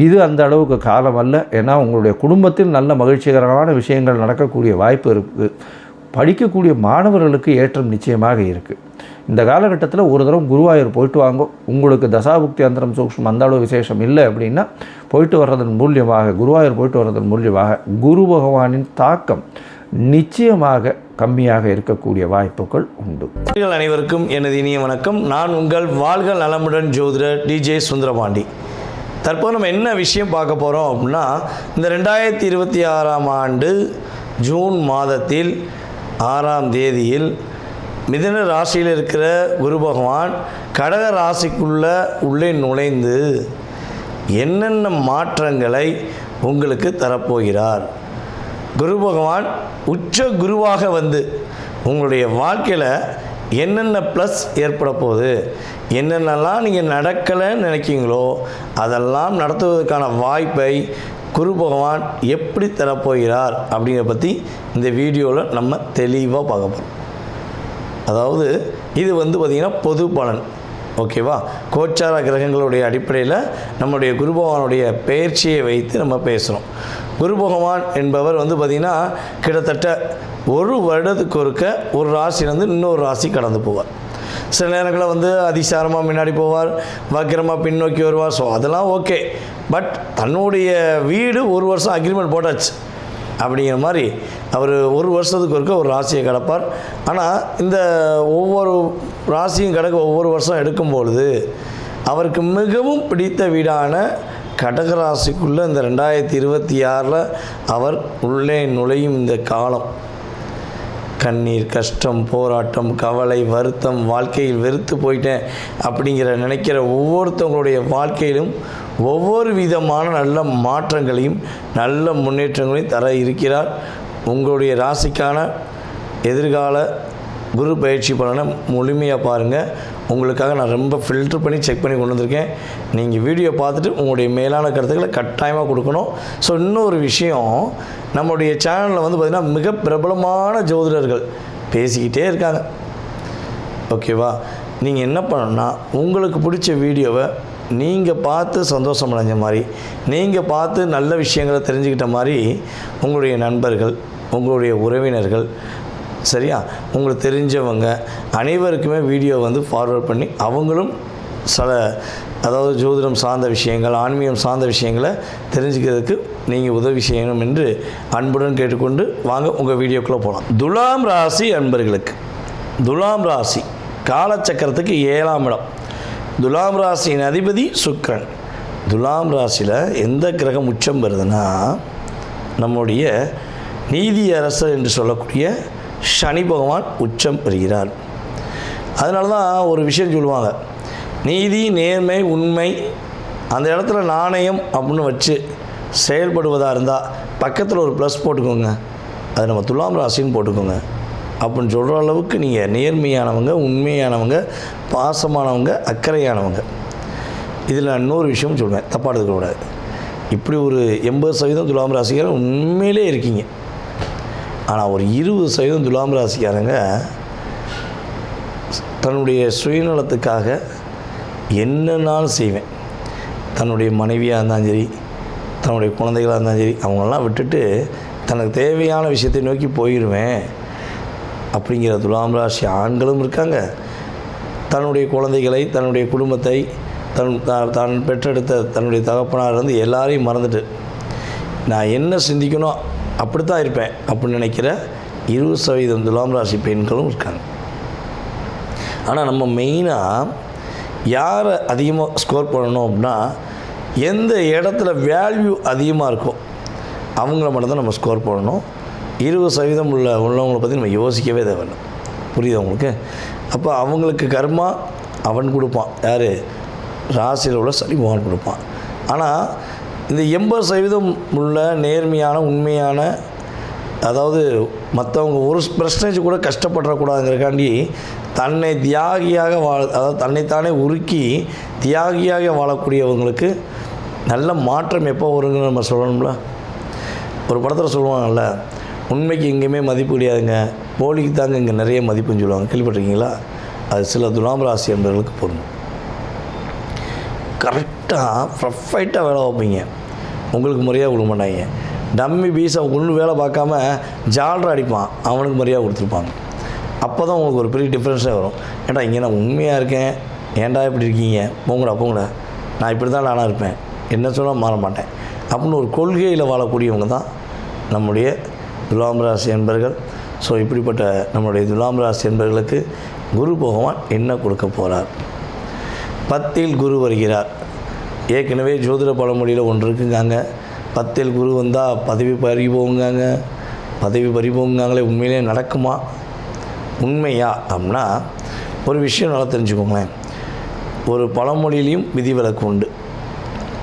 Speaker 3: இது அந்த அளவுக்கு காலம் அல்ல. ஏன்னா உங்களுடைய குடும்பத்தில் நல்ல மகிழ்ச்சிகரமான விஷயங்கள் நடக்கக்கூடிய வாய்ப்பு இருக்குது. படிக்கக்கூடிய மாணவர்களுக்கு ஏற்றம் நிச்சயமாக இருக்குது. இந்த காலகட்டத்தில் ஒரு தரம் குருவாயூர் போயிட்டு வாங்க. உங்களுக்கு தசாபுக்தி அந்தரம் சூக்ஷ்மம் அந்த அளவு விசேஷம் இல்லை அப்படின்னா போயிட்டு வர்றதன் மூலியமாக, குருவாயூர் போயிட்டு வர்றதன் மூலியமாக குரு பகவானின் தாக்கம் நிச்சயமாக கம்மியாக இருக்கக்கூடிய வாய்ப்புகள் உண்டு.
Speaker 4: அனைவருக்கும் எனது இனிய வணக்கம். நான் உங்கள் வாழ்க நலமுடன் ஜோதிடர் டிஜே சுந்தரபாண்டி. தற்போது நம்ம என்ன விஷயம் பார்க்க போகிறோம் அப்படின்னா, இந்த 2026ஆம் ஆண்டு ஜூன் மாதத்தில் 6ஆம் தேதியில் மிதுன ராசியில் இருக்கிற குரு பகவான் கடக உள்ளே நுழைந்து என்னென்ன மாற்றங்களை உங்களுக்கு தரப்போகிறார். குரு பகவான் உச்ச குருவாக உங்களுடைய வாழ்க்கையில் என்னென்ன ப்ளஸ் ஏற்பட போகுது, என்னென்னலாம் நீங்கள் நடக்கலைன்னு நினைக்கிங்களோ அதெல்லாம் நடத்துவதற்கான வாய்ப்பை குரு பகவான் எப்படி தரப்போகிறார் அப்படிங்கிற பற்றி இந்த வீடியோவில் நம்ம தெளிவாக பார்க்க போகிறோம். அதாவது இது பார்த்திங்கன்னா பொது பலன், ஓகேவா? கோச்சார கிரகங்களுடைய அடிப்படையில் நம்முடைய குரு பகவானுடைய பெயர்ச்சியை வைத்து நம்ம பேசுகிறோம். குரு பகவான் என்பவர் பார்த்திங்கன்னா கிட்டத்தட்ட ஒரு வருடத்துக்கு ஒருக்க ஒரு ராசிலேருந்து இன்னொரு ராசி கடந்து போவார். சில நேரங்களில் வந்து அதிசாரமாக முன்னாடி போவார், வக்கிரமாக பின்னோக்கி வருவார். ஸோ அதெல்லாம் ஓகே. பட் தன்னுடைய வீடு ஒரு வருஷம் அக்ரிமெண்ட் போட்டாச்சு அப்படிங்கிற மாதிரி அவர் ஒரு வருஷத்துக்கு ஒருக்க ஒரு ராசியை கடப்பார். ஆனால் இந்த ஒவ்வொரு ராசியும் கடக்க ஒவ்வொரு வருஷம் எடுக்கும்பொழுது அவருக்கு மிகவும் பிடித்த வீடான கடகராசிக்குள்ளே இந்த 2026 அவர் உள்ளே நுழையும் இந்த காலம் கண்ணீர், கஷ்டம், போராட்டம், கவலை, வருத்தம், வாழ்க்கையில் வெறுத்து போயிட்டேன் அப்படிங்கிற நினைக்கிற ஒவ்வொருத்தவங்களுடைய வாழ்க்கையிலும் ஒவ்வொரு விதமான நல்ல மாற்றங்களையும் நல்ல முன்னேற்றங்களையும் தர இருக்கிறார். உங்களுடைய ராசிக்கான எதிர்கால குரு பயிற்சி பலனை முழுமையாக பாருங்கள். உங்களுக்காக நான் ரொம்ப ஃபில்டர் பண்ணி செக் பண்ணி கொண்டு வந்திருக்கேன். நீங்கள் வீடியோ பார்த்துட்டு உங்களுடைய மேலான கருத்துக்களை கட்டாயமாக கொடுக்கணும். ஸோ இன்னொரு விஷயம், நம்மளுடைய சேனலில் வந்து பார்த்திங்கன்னா மிக பிரபலமான ஜோதிடர்கள் பேசிக்கிட்டே இருக்காங்க. ஓகேவா? நீங்கள் என்ன பண்ணணும்னா உங்களுக்கு பிடிச்ச வீடியோவை நீங்கள் பார்த்து சந்தோஷம் அடைஞ்ச மாதிரி, நீங்கள் பார்த்து நல்ல விஷயங்களை தெரிஞ்சுக்கிட்ட மாதிரி உங்களுடைய நண்பர்கள், உங்களுடைய உறவினர்கள், சரியா, உங்களுக்கு தெரிஞ்சவங்க அனைவருக்குமே வீடியோ வந்து ஃபார்வர்ட் பண்ணி அவங்களும் சில அதாவது ஜோதிடம் சார்ந்த விஷயங்கள், ஆன்மீகம் சார்ந்த விஷயங்களை தெரிஞ்சுக்கிறதுக்கு நீங்கள் உதவி செய்யணும் என்று அன்புடன் கேட்டுக்கொண்டு வாங்க உங்கள் வீடியோக்குள்ளே போகலாம். துலாம் ராசி அன்பர்களுக்கு, துலாம் ராசி காலச்சக்கரத்துக்கு 7ஆம் இடம். துலாம் ராசியின் அதிபதி சுக்கிரன். துலாம் ராசியில் எந்த கிரகம் உச்சம் வருதுன்னா நம்முடைய நீதியரசர் என்று சொல்லக்கூடிய சனி பகவான் உச்சம் பெறுகிறார். அதனால தான் ஒரு விஷயம் சொல்லுவாங்க, நீதி, நேர்மை, உண்மை அந்த இடத்துல நாணயம் அப்படின்னு வச்சு செயல்படுவதாக இருந்தால் பக்கத்தில் ஒரு ப்ளஸ் போட்டுக்கோங்க, அது நம்ம துலாம் ராசின்னு போட்டுக்கோங்க அப்படின்னு சொல்கிற அளவுக்கு நீங்கள் நேர்மையானவங்க, உண்மையானவங்க, பாசமானவங்க, அக்கறையானவங்க. இதில் நான் இன்னொரு விஷயம் சொல்வேன், தப்பாக எடுத்துக்கூடாது. இப்படி ஒரு 80% துலாம் ராசிக்காரங்க உண்மையிலே இருக்கீங்க. ஆனால் ஒரு 20% துலாம் ராசிக்காரங்க தன்னுடைய சுயநலத்துக்காக என்னன்னாலும் செய்வேன். தன்னுடைய மனைவியாக இருந்தாலும் சரி, தன்னுடைய குழந்தைகளாக இருந்தாலும் சரி, அவங்களெல்லாம் விட்டுட்டு தனக்கு தேவையான விஷயத்தை நோக்கி போயிடுவேன் அப்படிங்கிற துலாம் ராசி ஆண்களும் இருக்காங்க. தன்னுடைய குழந்தைகளை, தன்னுடைய குடும்பத்தை, தான் பெற்றெடுத்த தன்னுடைய தகப்பனார் இருந்து எல்லாரையும் மறந்துட்டு நான் என்ன சிந்திக்கணும் அப்படி தான் இருப்பேன் அப்படின்னு நினைக்கிற 20% துலாம் ராசி பெண்களும் இருக்காங்க. ஆனால் நம்ம மெயினாக யாரை அதிகமாக ஸ்கோர் பண்ணணும் அப்படின்னா எந்த இடத்துல வேல்யூ அதிகமாக இருக்கோ அவங்கள மட்டும்தான் நம்ம ஸ்கோர் பண்ணணும். 20% உள்ளவங்களை பற்றி நம்ம யோசிக்கவே தேவையில்லை. புரியுது உங்களுக்கு? அப்போ அவங்களுக்கு கர்மா அவன் கொடுப்பான். யார்? ராசியில் உள்ள சனி பகவான் கொடுப்பான். ஆனால் இந்த 80% உள்ள நேர்மையான, உண்மையான, அதாவது மற்றவங்க ஒரு % கூட கஷ்டப்படக்கூடாதுங்கிறக்காண்டி தன்னை தியாகியாக அதாவது தன்னைத்தானே உருக்கி தியாகியாக வாழக்கூடியவங்களுக்கு நல்ல மாற்றம் எப்போ வருங்கன்னு நம்ம சொல்லணும்ல. ஒரு படத்தில் சொல்லுவாங்கல்ல, உண்மைக்கு எங்கேயுமே மதிப்பு கிடையாதுங்க, போலிக்கு தாங்க இங்கே நிறைய மதிப்புன்னு சொல்லுவாங்க. கேள்விப்பட்டிருக்கீங்களா? அது சில துலாம் ராசி என்பவர்களுக்கு பொருந்தும். கரெக்டாக ப்ரொஃபைட்டாக வேலை வைப்பீங்க, உங்களுக்கு முறையாக கொடுக்க மாட்டாங்க. டம்மி பீஸை ஒன்று வேலை பார்க்காம ஜால்ரா அடிப்பான், அவனுக்கு முறையாக கொடுத்துருப்பாங்க. அப்போ தான் உங்களுக்கு ஒரு பெரிய டிஃப்ரென்ஸாக வரும். ஏன்டா இங்கே நான் உண்மையாக இருக்கேன், ஏன்டா இப்படி இருக்கீங்க, போங்கடா நான் இப்படி தான் நானாக இருப்பேன், என்ன சொன்னால் மாற மாட்டேன் அப்படின்னு ஒரு கொள்கையில் வாழக்கூடியவங்க தான் நம்முடைய துலாம் ராசி என்பர்கள். ஸோ இப்படிப்பட்ட நம்முடைய துலாம் ராசி என்பர்களுக்கு குரு பகவான் என்ன கொடுக்க போகிறார்? 10ல் குரு வருகிறார். ஏற்கனவே ஜோதிட பழமொழியில் ஒன்று இருக்குங்காங்க, 10ல் குரு வந்தால் பதவி பறிபோங்காங்க. பதவி பறிபோங்காங்களே, உண்மையிலே நடக்குமா? உண்மையா அப்படின்னா ஒரு விஷயம் நல்லா தெரிஞ்சுக்கோங்களேன். ஒரு பழமொழியிலையும் விதிவிலக்கு உண்டு.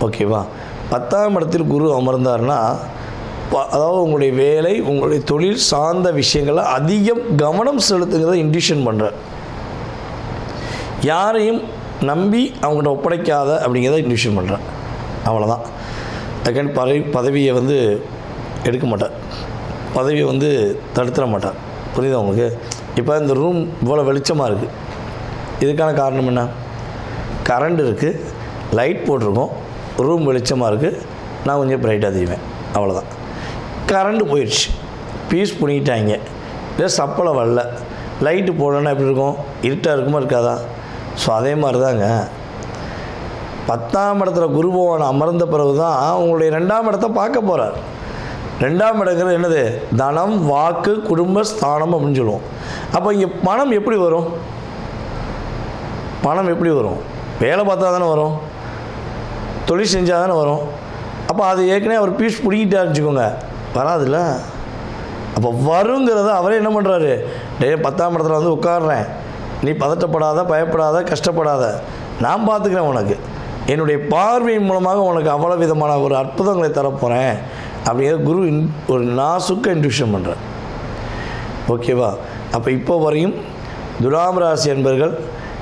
Speaker 4: ஓகேவா? 10ஆம் இடத்தில் குரு அமர்ந்தார்னா அதாவது உங்களுடைய வேலை, உங்களுடைய தொழில் சார்ந்த விஷயங்களை அதிகம் கவனம் செலுத்துங்கிறத இண்டிஷன் பண்ணுறார். யாரையும் நம்பி அவங்கள்ட்ட ஒப்படைக்காத அப்படிங்கிறத இண்டிஷன் பண்ணுறேன். அவ்வளோதான். அதுக்காண்டி பதவியை வந்து எடுக்க மாட்டார், பதவியை வந்து தடுத்துட மாட்டார். புரியுதா உங்களுக்கு? இப்போ இந்த ரூம் இவ்வளோ வெளிச்சமாக இருக்குது, இதுக்கான காரணம் என்ன? கரண்ட் இருக்குது, லைட் போட்டிருக்கோம், ரூம் வெளிச்சமாக இருக்குது, நான் கொஞ்சம் பிரைட்டாக தெரிவேன், அவ்வளோதான். கரண்ட் போயிடுச்சு, பீஸ் பண்ணிட்டாங்க, இல்லை சப்பலை வரல, லைட்டு போடலன்னா எப்படி இருக்கும்? இருட்டாக இருக்குமா இருக்காதா? ஸோ அதே மாதிரி தாங்க 10ஆம் இடத்துல குரு பகவான் அமர்ந்த பிறகு தான் உங்களுடைய 2ஆம் இடத்தை பார்க்க போகிறார். 2ஆம் இடங்கிறது என்னது? தனம், வாக்கு, குடும்ப ஸ்தானம் அப்படின்னு சொல்லுவோம். அப்போ இங்கே பணம் எப்படி வரும்? பணம் எப்படி வரும்? வேலை பார்த்தா தானே வரும், தொழில் செஞ்சால் தானே வரும். அப்போ அது ஏற்கனவே அவர் பீஸ் பிடிக்கிட்டாருன்னு வச்சுக்கோங்க, வராதுல்ல. அப்போ வருங்கிறத அவரே என்ன பண்ணுறாரு? 10ஆம் இடத்துல வந்து உட்காடுறேன், நீ பதட்டப்படாத, பயப்படாத, கஷ்டப்படாத, நான் பார்த்துக்கிறேன், உனக்கு என்னுடைய பார்வையின் மூலமாக உனக்கு அவ்வளோ விதமான ஒரு அற்புதங்களை தரப்போகிறேன் அப்படிங்கிற குரு ஒரு நாசுக்க இன்ட்யூஷன் பண்ணுறார். ஓகேவா? அப்போ இப்போ வரையும் துலாம் ராசி என்பர்கள்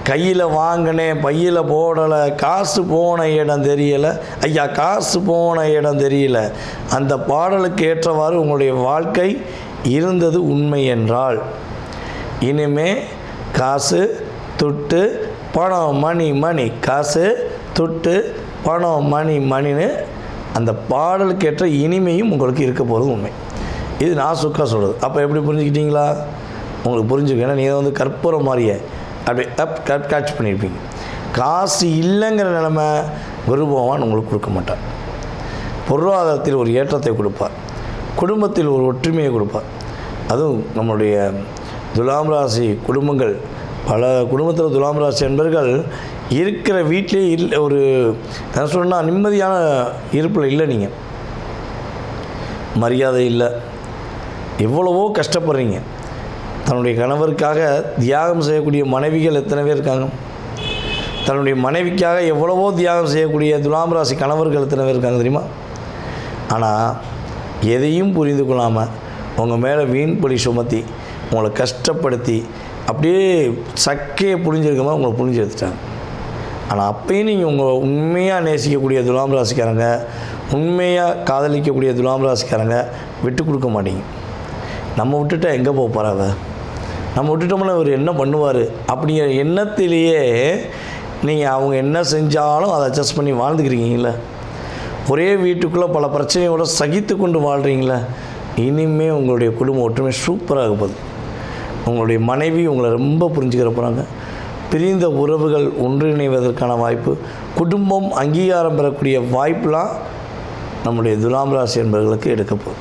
Speaker 4: கையில் வாங்கினேன், பையில் போடலை, காசு போன இடம் தெரியலை, ஐயா காசு போன இடம் தெரியல, அந்த பாடலுக்கு ஏற்றவாறு உங்களுடைய வாழ்க்கை இருந்தது உண்மை என்றால், இனிமே காசு துட்டு பணம் மணி காசு துட்டு பணம் மணின்னு அந்த பாடலுக்கேற்ற இனிமையும் உங்களுக்கு இருக்க போகிறது உண்மை. இது நான் சுக்கா சொல்கிறது. அப்போ எப்படி புரிஞ்சுக்கிட்டீங்களா? உங்களுக்கு புரிஞ்சுக்க. ஏன்னா நீங்கள் வந்து கற்பூரம் மாதிரியே அப்படி கேட்ச் பண்ணியிருப்பீங்க. காசு இல்லைங்கிற நிலைமை குரு பகவான் உங்களுக்கு கொடுக்க மாட்டார். பொருளாதாரத்தில் ஒரு ஏற்றத்தை கொடுப்பார், குடும்பத்தில் ஒரு ஒற்றுமையை கொடுப்பார். அதுவும் நம்மளுடைய துலாம் ராசி குடும்பங்கள், பல குடும்பத்தில் துலாம் ராசி என்பர்கள் இருக்கிற வீட்டிலே இல்லை, ஒரு என்ன சொன்னால் நிம்மதியான இருப்பில் இல்லை. நீங்கள் மரியாதை இல்லை, எவ்வளவோ கஷ்டப்படுறீங்க. தன்னுடைய கணவருக்காக தியாகம் செய்யக்கூடிய மனைவிகள் எத்தனை பேர் இருக்காங்க? தன்னுடைய மனைவிக்காக எவ்வளவோ தியாகம் செய்யக்கூடிய துலாம் ராசி கணவர்கள் எத்தனை பேர் இருக்காங்க தெரியுமா? ஆனால் எதையும் புரிந்து கொள்ளாமல் உங்கள் மேலே வீண் பழி சுமத்தி உங்களை கஷ்டப்படுத்தி அப்படியே சக்கையை புரிஞ்சிருக்கமா உங்களை புரிஞ்சு எடுத்துட்டாங்க. ஆனால் அப்பயும் நீங்கள் உங்கள் உண்மையாக நேசிக்கக்கூடிய துலாம் ராசிக்காரங்க, உண்மையாக காதலிக்கக்கூடிய துலாம் ராசிக்காரங்க விட்டு கொடுக்க மாட்டீங்க. நம்ம விட்டுட்டா எங்கே போக போகிறாங்க, நம்ம விட்டுட்டோம்னா இவர் என்ன பண்ணுவார் அப்படிங்கிற எண்ணத்திலேயே நீங்கள் அவங்க என்ன செஞ்சாலும் அதை அட்ஜஸ்ட் பண்ணி வாழ்ந்துக்கிறீங்கள. ஒரே வீட்டுக்குள்ளே பல பிரச்சனையோடு சகித்து கொண்டு வாழ்கிறீங்களே. இனிமேல் உங்களுடைய குடும்ப ஒற்றுமை சூப்பராக போகுது. உங்களுடைய மனைவி உங்களை ரொம்ப புரிஞ்சுக்கிற போகிறாங்க. பிரிந்த உறவுகள் ஒன்றிணைவதற்கான வாய்ப்பு, குடும்பம் அங்கீகாரம் பெறக்கூடிய வாய்ப்பெலாம் நம்முடைய துலாம் ராசி என்பவர்களுக்கு எடுக்க போகுது.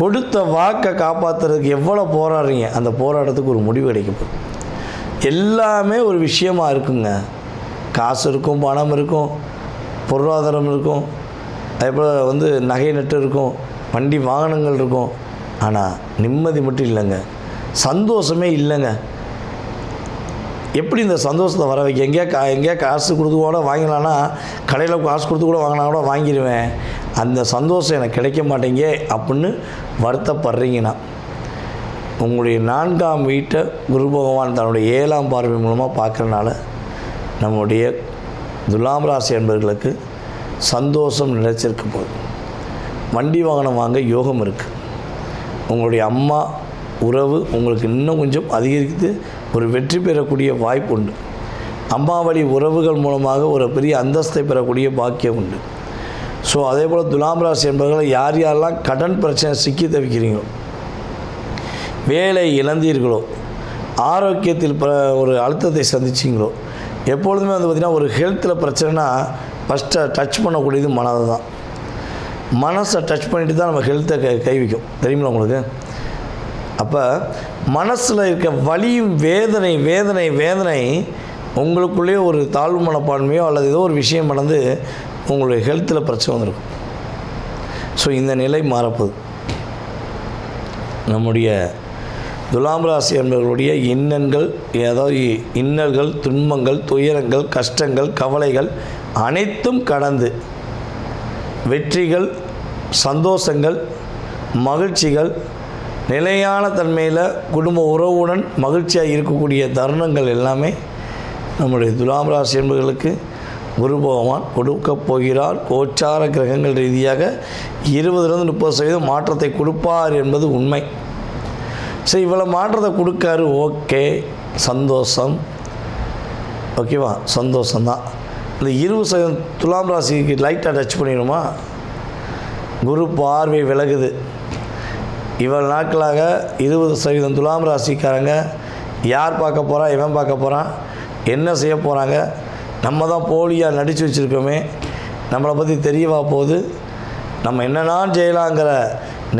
Speaker 4: கொடுத்த வாக்கை காப்பாற்றுறதுக்கு எவ்வளோ போராடுறீங்க, அந்த போராட்டத்துக்கு ஒரு முடிவு கிடைக்க போகுது. எல்லாமே ஒரு விஷயமா இருக்குங்க. காசு இருக்கும், பணம் இருக்கும், பொருளாதாரம் இருக்கும், அதேபோல் வந்து நகை நட்டு இருக்கும், வண்டி வாகனங்கள் இருக்கும். ஆனால் நிம்மதி மட்டும் இல்லைங்க, சந்தோஷமே இல்லைங்க. எப்படி இந்த சந்தோஷத்தை வர வைக்க? எங்கேயா காசு கொடுத்து கூட வாங்கலான்னா, கடையில் காசு கொடுத்து கூட வாங்கினா கூட வாங்கிடுவேன், அந்த சந்தோஷம் எனக்கு கிடைக்க மாட்டேங்க அப்படின்னு வருத்தப்படுறீங்கன்னா, உங்களுடைய 4ஆம் வீட்டை குரு பகவான் தன்னுடைய 7ஆம் பார்வை மூலமாக பார்க்குறனால நம்முடைய துலாம் ராசி என்பவர்களுக்கு சந்தோஷம் நிலைச்சிருக்க போகுது. வண்டி வாகனம் வாங்க யோகம் இருக்குது. உங்களுடைய அம்மா உறவு உங்களுக்கு இன்னும் கொஞ்சம் அதிகரித்து ஒரு வெற்றி பெறக்கூடிய வாய்ப்பு உண்டு. அம்மா வழி உறவுகள் மூலமாக ஒரு பெரிய அந்தஸ்தை பெறக்கூடிய பாக்கியம் உண்டு. ஸோ அதே போல் துலாம் ராசி என்பவர்கள் யார் யாரெல்லாம் கடன் பிரச்சனை சிக்கி தவிக்கிறீங்களோ, வேலை இழந்தீர்களோ, ஆரோக்கியத்தில் ஒரு அழுத்தத்தை சந்திச்சிங்களோ, எப்பொழுதுமே வந்து பார்த்திங்கன்னா ஒரு ஹெல்த்தில் பிரச்சனைனா ஃபஸ்ட்டு டச் பண்ணக்கூடியது மனதை தான். மனசை டச் பண்ணிட்டு தான் நம்ம ஹெல்த்தை கை வைக்கும், தெரியுங்களா உங்களுக்கு? அப்போ மனசில் இருக்க வலியும் வேதனை வேதனை வேதனை உங்களுக்குள்ளேயே ஒரு தாழ்வு மனப்பான்மையோ அல்லது ஏதோ ஒரு விஷயம் நடந்து உங்களுடைய ஹெல்த்தில் பிரச்சனை வந்திருக்கும். ஸோ இந்த நிலை மாறப்போகுது. நம்முடைய துலாம் ராசி என்பவர்களுடைய இன்னல்கள், அதாவது இன்னல்கள், துன்பங்கள், துயரங்கள், கஷ்டங்கள், கவலைகள் அனைத்தும் கடந்து வெற்றிகள், சந்தோஷங்கள், மகிழ்ச்சிகள், நிலையான தன்மையில் குடும்ப உறவுடன் மகிழ்ச்சியாக இருக்கக்கூடிய தருணங்கள் எல்லாமே நம்முடைய துலாம் ராசி என்பவர்களுக்கு குரு பகவான் கொடுக்கப் போகிறார். கோச்சார கிரகங்கள் ரீதியாக 20-30% மாற்றத்தை கொடுப்பார் என்பது உண்மை. சரி, இவ்வளோ மாற்றத்தை கொடுக்காரு, ஓகே, சந்தோஷம், ஓகேவா, சந்தோஷம்தான். இந்த 20% துலாம் ராசிக்கு லைட்டாக டச் பண்ணிடுமா? குரு பார்வை விலகுது. இவ்வளவு நாட்களாக 20% துலாம் ராசிக்காரங்க யார் பார்க்க போகிறா, இவன் பார்க்க போகிறான், என்ன செய்ய போகிறாங்க, நம்ம தான் போலியாக நடித்து வச்சுருக்கோமே, நம்மளை பற்றி தெரியவா போகுது, நம்ம என்னெல்லாம் செய்யலாங்கிற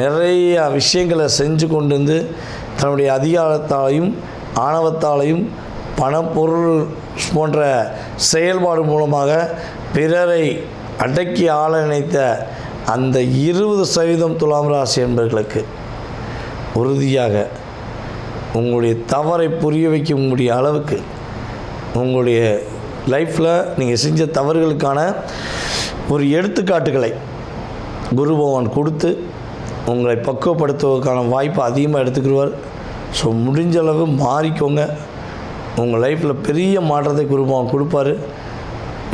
Speaker 4: நிறைய விஷயங்களை செஞ்சு கொண்டு வந்து தன்னுடைய அதிகாரத்தாலையும் ஆணவத்தாலையும் பணப்பொருள் போன்ற செயல்பாடு மூலமாக பிறரை அடக்கி ஆள நினைத்த அந்த 20% துலாம் ராசி என்பவர்களுக்கு உறுதியாக உங்களுடைய தவறை புரிய வைக்கக்கூடிய அளவுக்கு உங்களுடைய லைஃப்பில் நீங்கள் செஞ்ச தவறுகளுக்கான ஒரு எடுத்துக்காட்டுகளை குரு பகவான் கொடுத்து உங்களை பக்குவப்படுத்துவதற்கான வாய்ப்பை அதிகமாக எடுத்துக்கிடுவார். ஸோ முடிஞ்ச அளவு மாறிக்கோங்க. உங்கள் லைஃப்பில் பெரிய மாற்றத்தை குரு பகவான் கொடுப்பார்.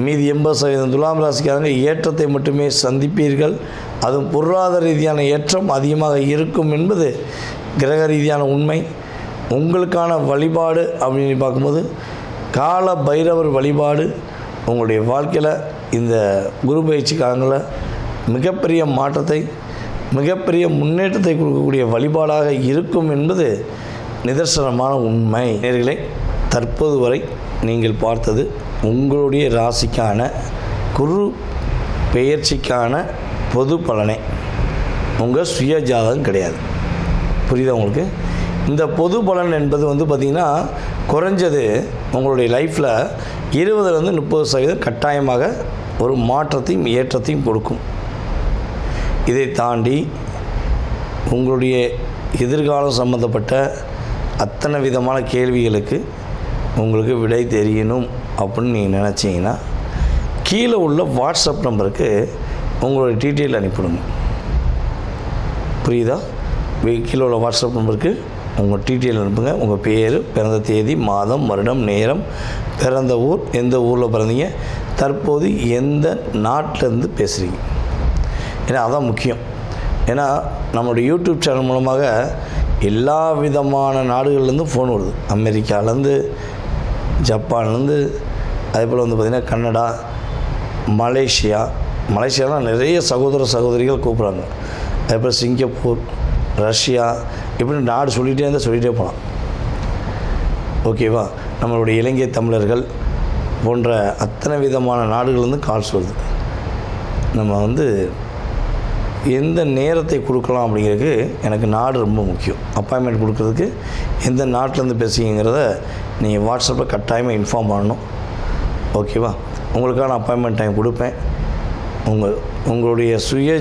Speaker 4: மீதி 80% துலாம் ராசிக்காரங்க ஏற்றத்தை மட்டுமே சந்திப்பீர்கள். அதுவும் பொருளாதார ரீதியான ஏற்றம் அதிகமாக இருக்கும் என்பது கிரக ரீதியான உண்மை. உங்களுக்கான வழிபாடு அப்படின்னு பார்க்கும்போது கால பைரவர் வழிபாடு உங்களுடைய வாழ்க்கையில் இந்த குரு பயிற்சி காலங்களில் மிகப்பெரிய மாற்றத்தை, மிகப்பெரிய முன்னேற்றத்தை கொடுக்கக்கூடிய வழிபாடாக இருக்கும் என்பது நிதர்சனமான உண்மை. நேயர்களே, தற்போது வரை நீங்கள் பார்த்தது உங்களுடைய ராசிக்கான குரு பெயர்ச்சிக்கான பொது பலனே, உங்கள் சுய ஜாதகம் கிடையாது. புரியுதா உங்களுக்கு? இந்த பொது பலன் என்பது பார்த்திங்கன்னா குறைஞ்சது உங்களுடைய லைஃப்பில் 20-30% கட்டாயமாக ஒரு மாற்றத்தையும் ஏற்றத்தையும் கொடுக்கும். இதை தாண்டி உங்களுடைய எதிர்காலம் சம்பந்தப்பட்ட அத்தனை விதமான கேள்விகளுக்கு உங்களுக்கு விடை தெரியணும் அப்படின்னு நீங்கள் நினச்சிங்கன்னா கீழே உள்ள வாட்ஸ்அப் நம்பருக்கு உங்களுடைய டீட்டெயில் அனுப்பிடுங்க. புரியுதா? கீழே உள்ள வாட்ஸ்அப் நம்பருக்கு உங்கள் டீட்டெயில் அனுப்புங்க. உங்கள் பேர், பிறந்த தேதி, மாதம், வருடம், நேரம், பிறந்த ஊர், எந்த ஊரில் பிறந்தீங்க, தற்போது எந்த நாட்டிலேருந்து பேசுகிறீங்க. ஏன்னா அதான் முக்கியம். ஏன்னா நம்மளுடைய யூடியூப் சேனல் மூலமாக எல்லா விதமான நாடுகள்லேருந்து ஃபோன் வருது. அமெரிக்காவிலேருந்து, ஜப்பான்லேருந்து, அதே போல் பார்த்திங்கன்னா கனடா, மலேசியாலாம் நிறைய சகோதர சகோதரிகள் கூப்பிட்றாங்க. அதே போல் சிங்கப்பூர், ரஷ்யா, இப்படி நாடு சொல்லிகிட்டே போகலாம். ஓகேவா? நம்மளுடைய இலங்கை தமிழர்கள் போன்ற அத்தனை விதமான நாடுகள்லேருந்து கால்ஸ் வருது. நம்ம எந்த நேரத்தை கொடுக்கலாம் அப்படிங்கிறதுக்கு எனக்கு நாடு ரொம்ப முக்கியம். அப்பாயின்மெண்ட் கொடுக்குறதுக்கு எந்த நாட்டிலேருந்து பேசுகிறீங்கிறத நீங்கள் வாட்ஸ்அப்பில் கட்டாயமாக இன்ஃபார்ம் பண்ணணும். ஓகேவா? உங்களுக்கான அப்பாயின்மெண்ட் டைம் கொடுப்பேன். உங்களுடைய சுய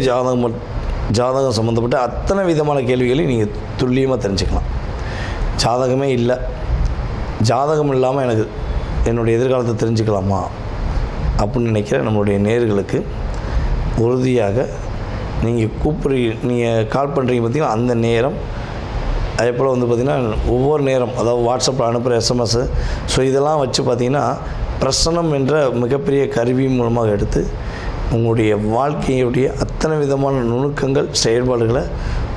Speaker 4: ஜாதகம் சம்மந்தப்பட்ட அத்தனை விதமான கேள்விகளையும் நீங்கள் துல்லியமாக தெரிஞ்சுக்கலாம். ஜாதகமே இல்லை, ஜாதகம் இல்லாமல் எனக்கு என்னுடைய எதிர்காலத்தை தெரிஞ்சுக்கலாமா அப்படின்னு நினைக்கிற நம்மளுடைய நேயர்களுக்கு உறுதியாக நீங்கள் கால் பண்ணுறீங்க பார்த்திங்கன்னா அந்த நேரம், அதே போல் பார்த்திங்கன்னா ஒவ்வொரு நேரம், அதாவது வாட்ஸ்அப்பில் அனுப்புகிற எஸ்எம்எஸ்ஸு, ஸோ இதெல்லாம் வச்சு பார்த்திங்கன்னா பிரசனம் என்ற மிகப்பெரிய கருவி மூலமாக எடுத்து உங்களுடைய வாழ்க்கையுடைய அத்தனை விதமான நுணுக்கங்கள், செயல்பாடுகளை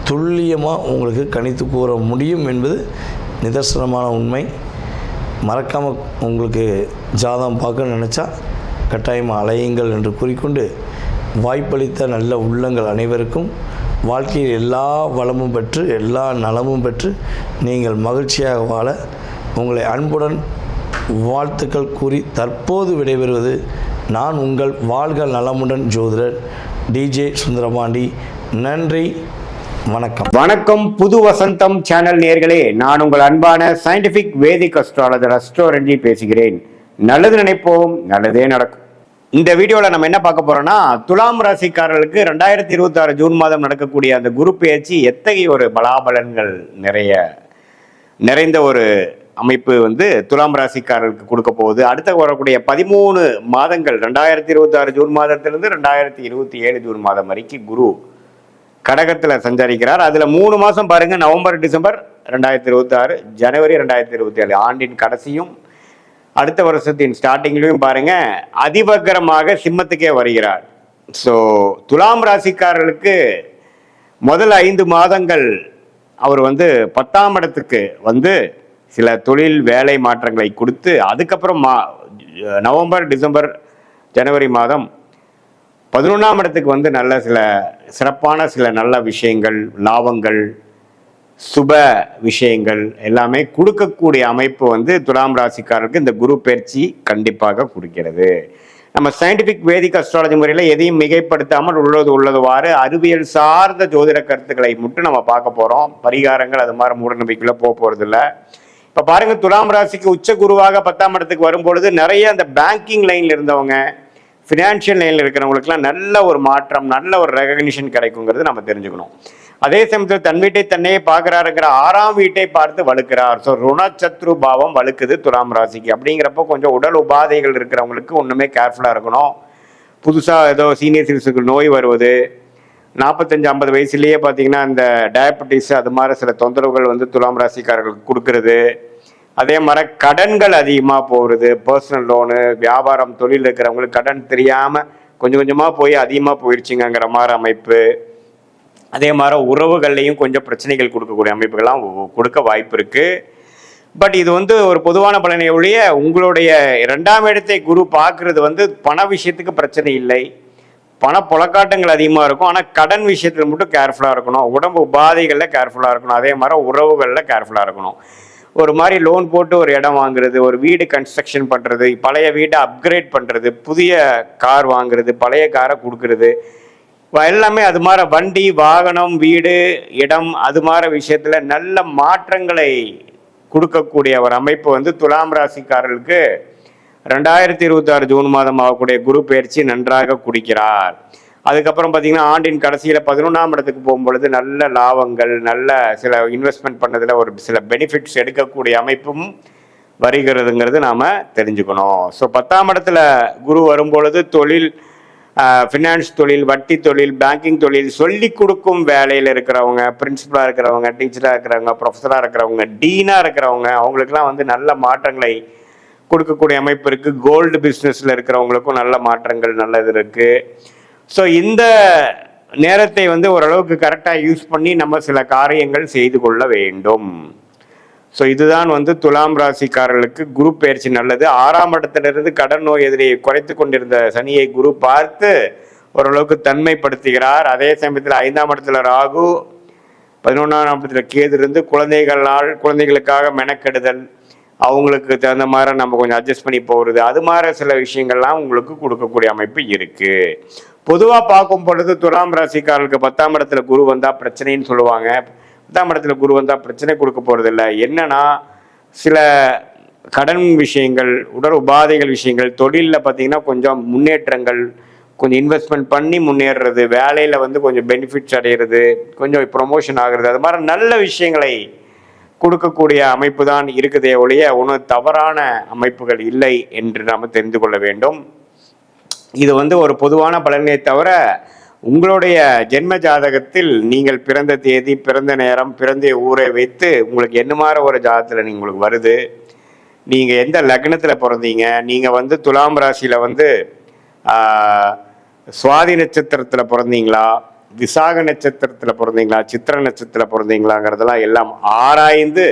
Speaker 4: துல்லியமாக உங்களுக்கு கணித்து கூற முடியும் என்பது நிதர்சனமான உண்மை. மறக்காமல் உங்களுக்கு ஜாதகம் பார்க்க நினச்சா கட்டாயமாக அலையுங்கள் என்று கூறிக்கொண்டு, வாய்ப்பளித்த நல்ல உள்ளங்கள் அனைவருக்கும் வாழ்க்கையில் எல்லா வளமும் பெற்று எல்லா நலமும் பெற்று நீங்கள் மகிழ்ச்சியாக வாழ உங்களை அன்புடன் வாழ்த்துக்கள் கூறி தற்போது விடைபெறுவது நான் உங்கள் வாழ்க நலமுடன் ஜோதிடர் டிஜே சுந்தரபாண்டி. நன்றி, வணக்கம்.
Speaker 5: வணக்கம் புது வசந்தம் சேனல் நேயர்களே, நான் உங்கள் அன்பான சயின்டிபிக் வேதிக் அஸ்ட்ராலஜர் அஸ்ட்ரோரஞ்சி பேசுகிறேன். நல்லது நினைப்போம், நல்லதே நடக்கும். இந்த வீடியோவில் நம்ம என்ன பார்க்க போறோம்னா, துலாம் ராசிக்காரர்களுக்கு 2026 ஜூன் மாதம் நடக்கக்கூடிய அந்த குரு பெயர்ச்சி எத்தகைய ஒரு பலாபலன்கள் நிறைந்த ஒரு அமைப்பு துலாம் ராசிக்காரர்களுக்கு கொடுக்க போகுது. அடுத்த வரக்கூடிய 13 மாதங்கள் 2026 ஜூன் மாதத்திலிருந்து 2027 ஜூன் மாதம் வரைக்கும் குரு கடகத்தில் சஞ்சரிக்கிறார். அதில் 3 மாதம் பாருங்க, நவம்பர், டிசம்பர் 2026, ஜனவரி 2027, ஆண்டின் கடைசியும் அடுத்த வருஷத்தின் ஸ்டார்டிங்லையும் பாருங்க அதிவக்கரமாக சிம்மத்துக்கே வருகிறார். ஸோ துலாம் ராசிக்காரர்களுக்கு முதல் 5 மாதங்கள் அவர் 10ஆம் இடத்துக்கு சில தொழில் வேலை மாற்றங்களை கொடுத்து, அதுக்கப்புறம் நவம்பர், டிசம்பர், ஜனவரி மாதம் 11ஆம் இடத்துக்கு நல்ல சில சிறப்பான சில நல்ல விஷயங்கள், லாபங்கள், சுப விஷயங்கள் எல்லாமே கொடுக்கக்கூடிய அமைப்பு வந்து துலாம் ராசிக்காரருக்கு இந்த குரு பயிற்சி கண்டிப்பாக கொடுக்கிறது. நம்ம சயின்டிபிக் வேதிக் அஸ்ட்ராலஜி முறையில் எதையும் மிகைப்படுத்தாமல் உள்ளதுவாறு அறிவியல் சார்ந்த ஜோதிட கருத்துக்களை மட்டும் நம்ம பார்க்க போகிறோம். பரிகாரங்கள் அது மாதிரி மூடநம்பிக்கைக்குள்ள போகிறது இல்லை. இப்போ பாருங்க, துலாம் ராசிக்கு உச்ச குருவாக 10ஆம் இடத்துக்கு வரும்பொழுது நிறைய அந்த பேங்கிங் லைனில் இருந்தவங்க, ஃபினான்ஷியல் லைனில் இருக்கிறவங்களுக்குலாம் நல்ல ஒரு மாற்றம், நல்ல ஒரு ரெகக்னிஷன் கிடைக்குங்கிறது நம்ம தெரிஞ்சுக்கணும். அதே சமயத்தில் தன் வீட்டை தன்னையே பார்க்குறாருங்கிற 6ஆம் வீட்டை பார்த்து வலுக்கிறார். ஸோ ருணச்சத்ரு பாவம் வலுக்குது துலாம் ராசிக்கு. அப்படிங்கிறப்போ கொஞ்சம் உடல் உபாதைகள் இருக்கிறவங்களுக்கு ஒன்றுமே கேர்ஃபுல்லாக இருக்கணும். புதுசாக ஏதோ சீனியர் சிட்டிசனுக்கு நோய் வருவது, 45-50 வயசுலேயே பார்த்தீங்கன்னா இந்த டயபெட்டிஸ் அது மாதிரி சில தொந்தரவுகள் வந்து துலாம் ராசிக்காரர்களுக்கு கொடுக்கறது. அதே மாதிரி கடன்கள் அதிகமாக போகிறது, பர்சனல் லோனு, வியாபாரம், தொழில் இருக்கிறவங்களுக்கு கடன் தெரியாமல் கொஞ்சம் கொஞ்சமாக போய் அதிகமாக போயிடுச்சுங்கிற மாதிரி அமைப்பு. அதே மாதிரி உறவுகள்லையும் கொஞ்சம் பிரச்சனைகள் கொடுக்கக்கூடிய அமைப்புகள்லாம் கொடுக்க வாய்ப்பு இருக்குது. பட் இது வந்து ஒரு பொதுவான பலனை ஒழிய உங்களுடைய 2ஆம் இடத்தை குரு பார்க்குறது வந்து பண விஷயத்துக்கு பிரச்சனை இல்லை. பண புழக்காட்டங்கள் அதிகமாக இருக்கும். ஆனால் கடன் விஷயத்தில் மட்டும் கேர்ஃபுல்லாக இருக்கணும். உடம்பு உபாதைகளில் கேர்ஃபுல்லாக இருக்கணும். அதே மாதிரி உறவுகளில் கேர்ஃபுல்லாக இருக்கணும். ஒரு மாதிரி லோன் போட்டு ஒரு இடம் வாங்குறது, ஒரு வீடு கன்ஸ்ட்ரக்ஷன் பண்ணுறது, பழைய வீட்டை அப்கிரேட் பண்ணுறது, புதிய கார் வாங்குறது, பழைய காரை கொடுக்கறது, எல்லாமே அது மாதிரி வண்டி வாகனம் வீடு இடம் அது மாதிரி விஷயத்தில் நல்ல மாற்றங்களை கொடுக்கக்கூடிய ஒரு அமைப்பு வந்து துலாம் ராசிக்காரர்களுக்கு 2026 ஜூன் மாதம் ஆகக்கூடிய குரு பயிற்சி நன்றாக குடிக்கிறார். அதுக்கப்புறம் பார்த்தீங்கன்னா ஆண்டின் கடைசியில் 11ஆம் இடத்துக்கு போகும்பொழுது நல்ல லாபங்கள், நல்ல சில இன்வெஸ்ட்மெண்ட் பண்ணதில் ஒரு சில பெனிஃபிட்ஸ் எடுக்கக்கூடிய அமைப்பும் வருகிறதுங்கிறது நாம் தெரிஞ்சுக்கணும். ஸோ 10ஆம் இடத்துல குரு வரும்பொழுது தொழில், ஃபினான்ஸ் தொழில், வட்டி தொழில், பேங்கிங் தொழில், சொல்லி கொடுக்கும் வேலையில் இருக்கிறவங்க, பிரின்சிபலாக இருக்கிறவங்க, டீச்சராக இருக்கிறவங்க, ப்ரொஃபஸராக இருக்கிறவங்க, டீனாக இருக்கிறவங்க, அவங்களுக்குலாம் வந்து நல்ல மாற்றங்களை கொடுக்கக்கூடிய அமைப்பு இருக்குது. கோல்டு பிஸ்னஸில் இருக்கிறவங்களுக்கும் நல்ல மாற்றங்கள் நல்லது இருக்குது. ஸோ இந்த நேரத்தை வந்து ஓரளவுக்கு கரெக்டாக யூஸ் பண்ணி நம்ம சில காரியங்கள் செய்து கொள்ள வேண்டும். ஸோ இதுதான் வந்து துலாம் ராசிக்காரர்களுக்கு குரு பயிற்சி நல்லது. 6ஆம் இடத்திலிருந்து கடன் நோய் எதிரியை குறைத்து கொண்டிருந்த சனியை குரு பார்த்து ஓரளவுக்கு தன்மைப்படுத்துகிறார். அதே சமயத்தில் 5ஆம் இடத்துல ராகு, 11ஆம் இடத்துல கேது இருந்து குழந்தைகளுக்காக மெனக்கெடுதல், அவங்களுக்கு தகுந்த மாதிரி நம்ம கொஞ்சம் அட்ஜஸ்ட் பண்ணி போகிறது, அது மாதிரி சில விஷயங்கள்லாம் உங்களுக்கு கொடுக்கக்கூடிய அமைப்பு இருக்குது. பொதுவாக பார்க்கும் பொழுது துலாம் ராசிக்காரர்களுக்கு 10ஆம் இடத்துல குரு வந்தால் பிரச்சனைன்னு சொல்லுவாங்க. 10ஆம் இடத்துல குரு வந்தால் பிரச்சனை கொடுக்க போகிறது இல்லை. என்னன்னா சில கடன் விஷயங்கள், உடல் உபாதைகள் விஷயங்கள், தொழிலில் பார்த்தீங்கன்னா கொஞ்சம் முன்னேற்றங்கள், கொஞ்சம் இன்வெஸ்ட்மெண்ட் பண்ணி முன்னேறுறது, வேலையில் வந்து கொஞ்சம் பெனிஃபிட்ஸ் அடைகிறது, கொஞ்சம் ப்ரொமோஷன் ஆகிறது, அது மாதிரி நல்ல விஷயங்களை கொடுக்கக்கூடிய அமைப்பு தான் இருக்குதே ஒழிய ஒன்றும் தவறான அமைப்புகள் இல்லை என்று நாம் தெரிந்து கொள்ள வேண்டும். இது வந்து ஒரு பொதுவான பலனை தவிர உங்களுடைய ஜென்ம ஜாதகத்தில் நீங்கள் பிறந்த தேதி, பிறந்த நேரம், பிறந்த ஊரை வைத்து உங்களுக்கு என்ன மாதிரி ஒரு ஜாதகத்தில் உங்களுக்கு வருது, நீங்கள் எந்த லக்னத்தில் பிறந்தீங்க, நீங்கள் வந்து துலாம் ராசியில் வந்து சுவாதி நட்சத்திரத்தில் பிறந்தீங்களா, விசாக நட்சத்திரத்தில் பிறந்தீங்களா, சித்திர நட்சத்திரத்தில் பிறந்தீங்களாங்கிறதெல்லாம் எல்லாம் ஆராய்ந்து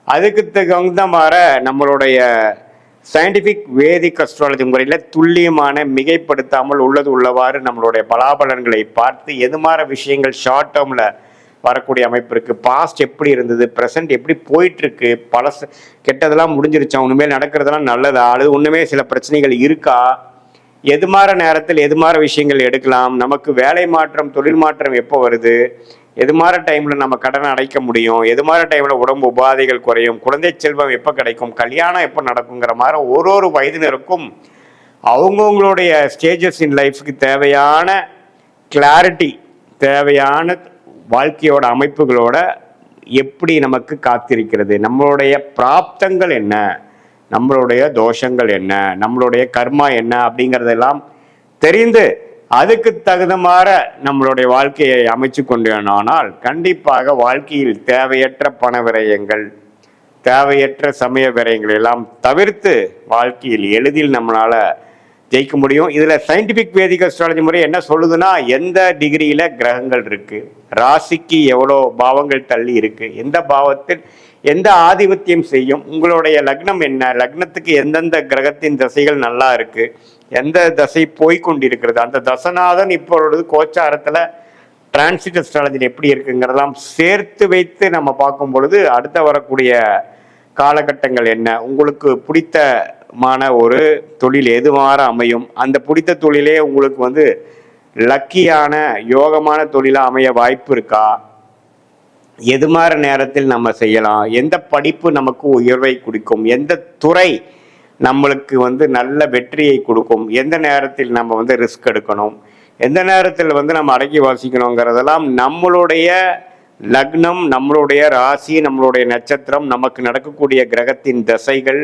Speaker 5: அதுக்கு தகுந்த மாதிரி நம்மளுடைய சயின்டிஃபிக் வேதிக் அஸ்ட்ராலஜி முறையில் துல்லியமான மிகைப்படுத்தாமல் உள்ளது உள்ளவாறு நம்மளுடைய பலாபலன்களை பார்த்து எது மாதிரி விஷயங்கள் ஷார்ட் டேர்மில் வரக்கூடிய அமைப்பு இருக்குது, பாஸ்ட் எப்படி இருந்தது, ப்ரெசன்ட் எப்படி போயிட்டுருக்கு, பழசு கெட்டதெல்லாம் முடிஞ்சிருச்சா, உண்மையில் நடக்கிறதெல்லாம் நல்லதா, அல்லது ஒன்றுமே சில பிரச்சனைகள் இருக்கா, எது மாதிரி நேரத்தில் எது மாதிரி விஷயங்கள் எடுக்கலாம், நமக்கு வேலை மாற்றம் தொழில் மாற்றம் எப்போ வருது, எது மாதிரி டைமில் நம்ம கடனை அடைக்க முடியும், எது மாதிரி டைமில் உடம்பு உபாதைகள் குறையும், குழந்தை செல்வம் எப்போ கிடைக்கும், கல்யாணம் எப்போ நடக்குங்கிற மாதிரி ஒரு வயதினருக்கும் அவங்கவுங்களுடைய ஸ்டேஜஸ் இன் லைஃப்க்கு தேவையான கிளாரிட்டி, தேவையான வாழ்க்கையோட அமைப்புகளோட எப்படி நமக்கு காத்திருக்கிறது, நம்மளுடைய பிராப்தங்கள் என்ன, நம்மளுடைய தோஷங்கள் என்ன, நம்மளுடைய கர்மா என்ன அப்படிங்கிறதெல்லாம் தெரிந்து அதுக்கு தகுந்தமாற நம்மளுடைய வாழ்க்கையை அமைச்சு கொண்டோனால் கண்டிப்பாக வாழ்க்கையில் தேவையற்ற பண விரயங்கள், தேவையற்ற சமய விரயங்கள் எல்லாம் தவிர்த்து வாழ்க்கையில் எளிதில் நம்மளால் ஜெயிக்க முடியும். இதில் சயின்டிஃபிக் வேதிக் அஸ்ட்ராலஜி முறை என்ன சொல்லுதுன்னா, எந்த டிகிரியில் கிரகங்கள் இருக்குது, ராசிக்கு எவ்வளோ பாவங்கள் தள்ளி இருக்குது, எந்த பாவத்தில் எந்த ஆதிபத்தியம் செய்யும், உங்களுடைய லக்னம் என்ன, லக்னத்துக்கு எந்தெந்த கிரகத்தின் தசைகள் நல்லா இருக்குது, எந்த தசை போய்கொண்டிருக்கிறது, அந்த தசநாதன் இப்பொழுது கோச்சாரத்தில் டிரான்சிட் அஸ்ட்ராலஜியில் எப்படி இருக்குங்கிறதெல்லாம் சேர்த்து வைத்து நம்ம பார்க்கும் பொழுது அடுத்த வரக்கூடிய காலகட்டங்கள் என்ன, உங்களுக்கு பிடித்தமான ஒரு தொழில் எதுவாறு அமையும், அந்த பிடித்த தொழிலே உங்களுக்கு வந்து லக்கியான யோகமான தொழிலாக அமைய வாய்ப்பு இருக்கா, எது மாதிரி நேரத்தில் நம்ம செய்யலாம், எந்த படிப்பு நமக்கு உயர்வை கொடுக்கும், எந்த துறை நம்மளுக்கு வந்து நல்ல வெற்றியை கொடுக்கும், எந்த நேரத்தில் நம்ம வந்து ரிஸ்க் எடுக்கணும், எந்த நேரத்தில் வந்து நம்ம அடக்கி வாசிக்கணுங்கிறதெல்லாம் நம்மளுடைய லக்னம், நம்மளுடைய ராசி, நம்மளுடைய நட்சத்திரம், நமக்கு நடக்கக்கூடிய கிரகத்தின் தசைகள்,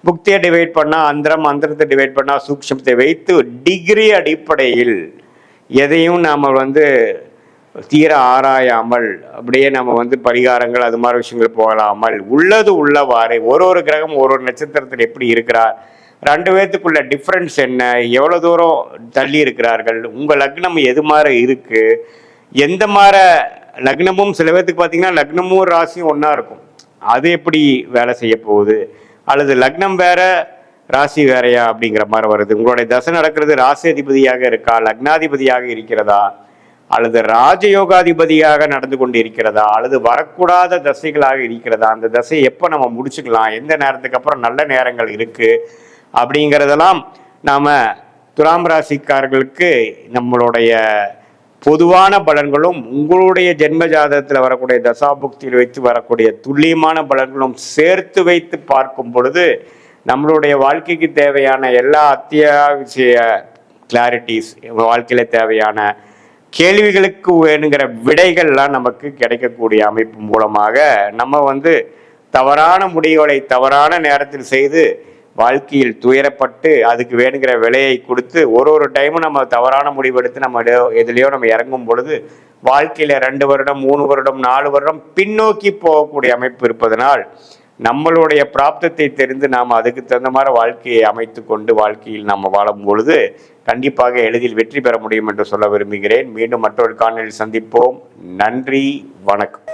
Speaker 5: புக்தியை டிவைட் பண்ணால் அந்தரம், அந்தரத்தை டிவைட் பண்ணால் சூக்ஷ்மத்தை வைத்து டிகிரி அடிப்படையில் எதையும் நாம் வந்து தீர ஆராயாமல் அப்படியே நம்ம வந்து பரிகாரங்கள் அது மாதிரி விஷயங்கள் போகலாமல் உள்ளது உள்ளவாறு ஒரு கிரகம் ஒரு நட்சத்திரத்தில் எப்படி இருக்கிறார், 2 பேர்த்துக்குள்ள டிஃப்ரென்ஸ் என்ன, எவ்வளோ தூரம் தள்ளி இருக்கிறார்கள், உங்கள் லக்னம் எது மாதிரி இருக்குது, எந்த மாதிரி லக்னமும் சில பேர்த்துக்கு பார்த்தீங்கன்னா லக்னமும் ராசியும் ஒன்றா இருக்கும், அது எப்படி வேலை செய்ய போகுது, அல்லது லக்னம் வேற ராசி வேறையா அப்படிங்கிற மாதிரி வருது. உங்களுடைய தசை நடக்கிறது ராசி அதிபதியாக இருக்கா, லக்னாதிபதியாக இருக்கிறதா, அல்லது ராஜயோகாதிபதியாக நடந்து கொண்டு இருக்கிறதா, அல்லது வரக்கூடாத தசைகளாக இருக்கிறதா, அந்த தசையை எப்போ நம்ம முடிச்சுக்கலாம், எந்த நேரத்துக்கு அப்புறம் நல்ல நேரங்கள் இருக்குது அப்படிங்கிறதெல்லாம் நாம் துலாம் ராசிக்காரர்களுக்கு நம்மளுடைய பொதுவான பலன்களும் உங்களுடைய ஜென்ம ஜாதகத்தில் வரக்கூடிய தசாபுக்தியில் வைத்து வரக்கூடிய துல்லியமான பலன்களும் சேர்த்து வைத்து பார்க்கும் பொழுது நம்மளுடைய வாழ்க்கைக்கு தேவையான எல்லா அத்தியாவசிய கிளாரிட்டிஸ், வாழ்க்கையில் தேவையான கேள்விகளுக்கு வேணுங்கிற விடைகள்லாம் நமக்கு கிடைக்கக்கூடிய அமைப்பு மூலமாக நம்ம வந்து தவறான முடிவுகளை தவறான நேரத்தில் செய்து வாழ்க்கையில் துயரப்பட்டு அதுக்கு வேணுங்கிற விலையை கொடுத்து ஒரு டைமும் நம்ம தவறான முடிவெடுத்து நம்ம எதுலையோ நம்ம இறங்கும் பொழுது வாழ்க்கையில் 2 வருடம் 3 வருடம் 4 வருடம் பின்னோக்கி போகக்கூடிய அமைப்பு இருப்பதனால் நம்மளுடைய பிராப்தத்தை தெரிந்து நாம் அதுக்கு தகுந்த மாதிரி வாழ்க்கையை அமைத்து கொண்டு வாழ்க்கையில் நாம் வாழும் பொழுது கண்டிப்பாக எளிதில் வெற்றி பெற முடியும் என்று சொல்ல விரும்புகிறேன். மீண்டும் மற்றொரு காணொளியில் சந்திப்போம். நன்றி, வணக்கம்.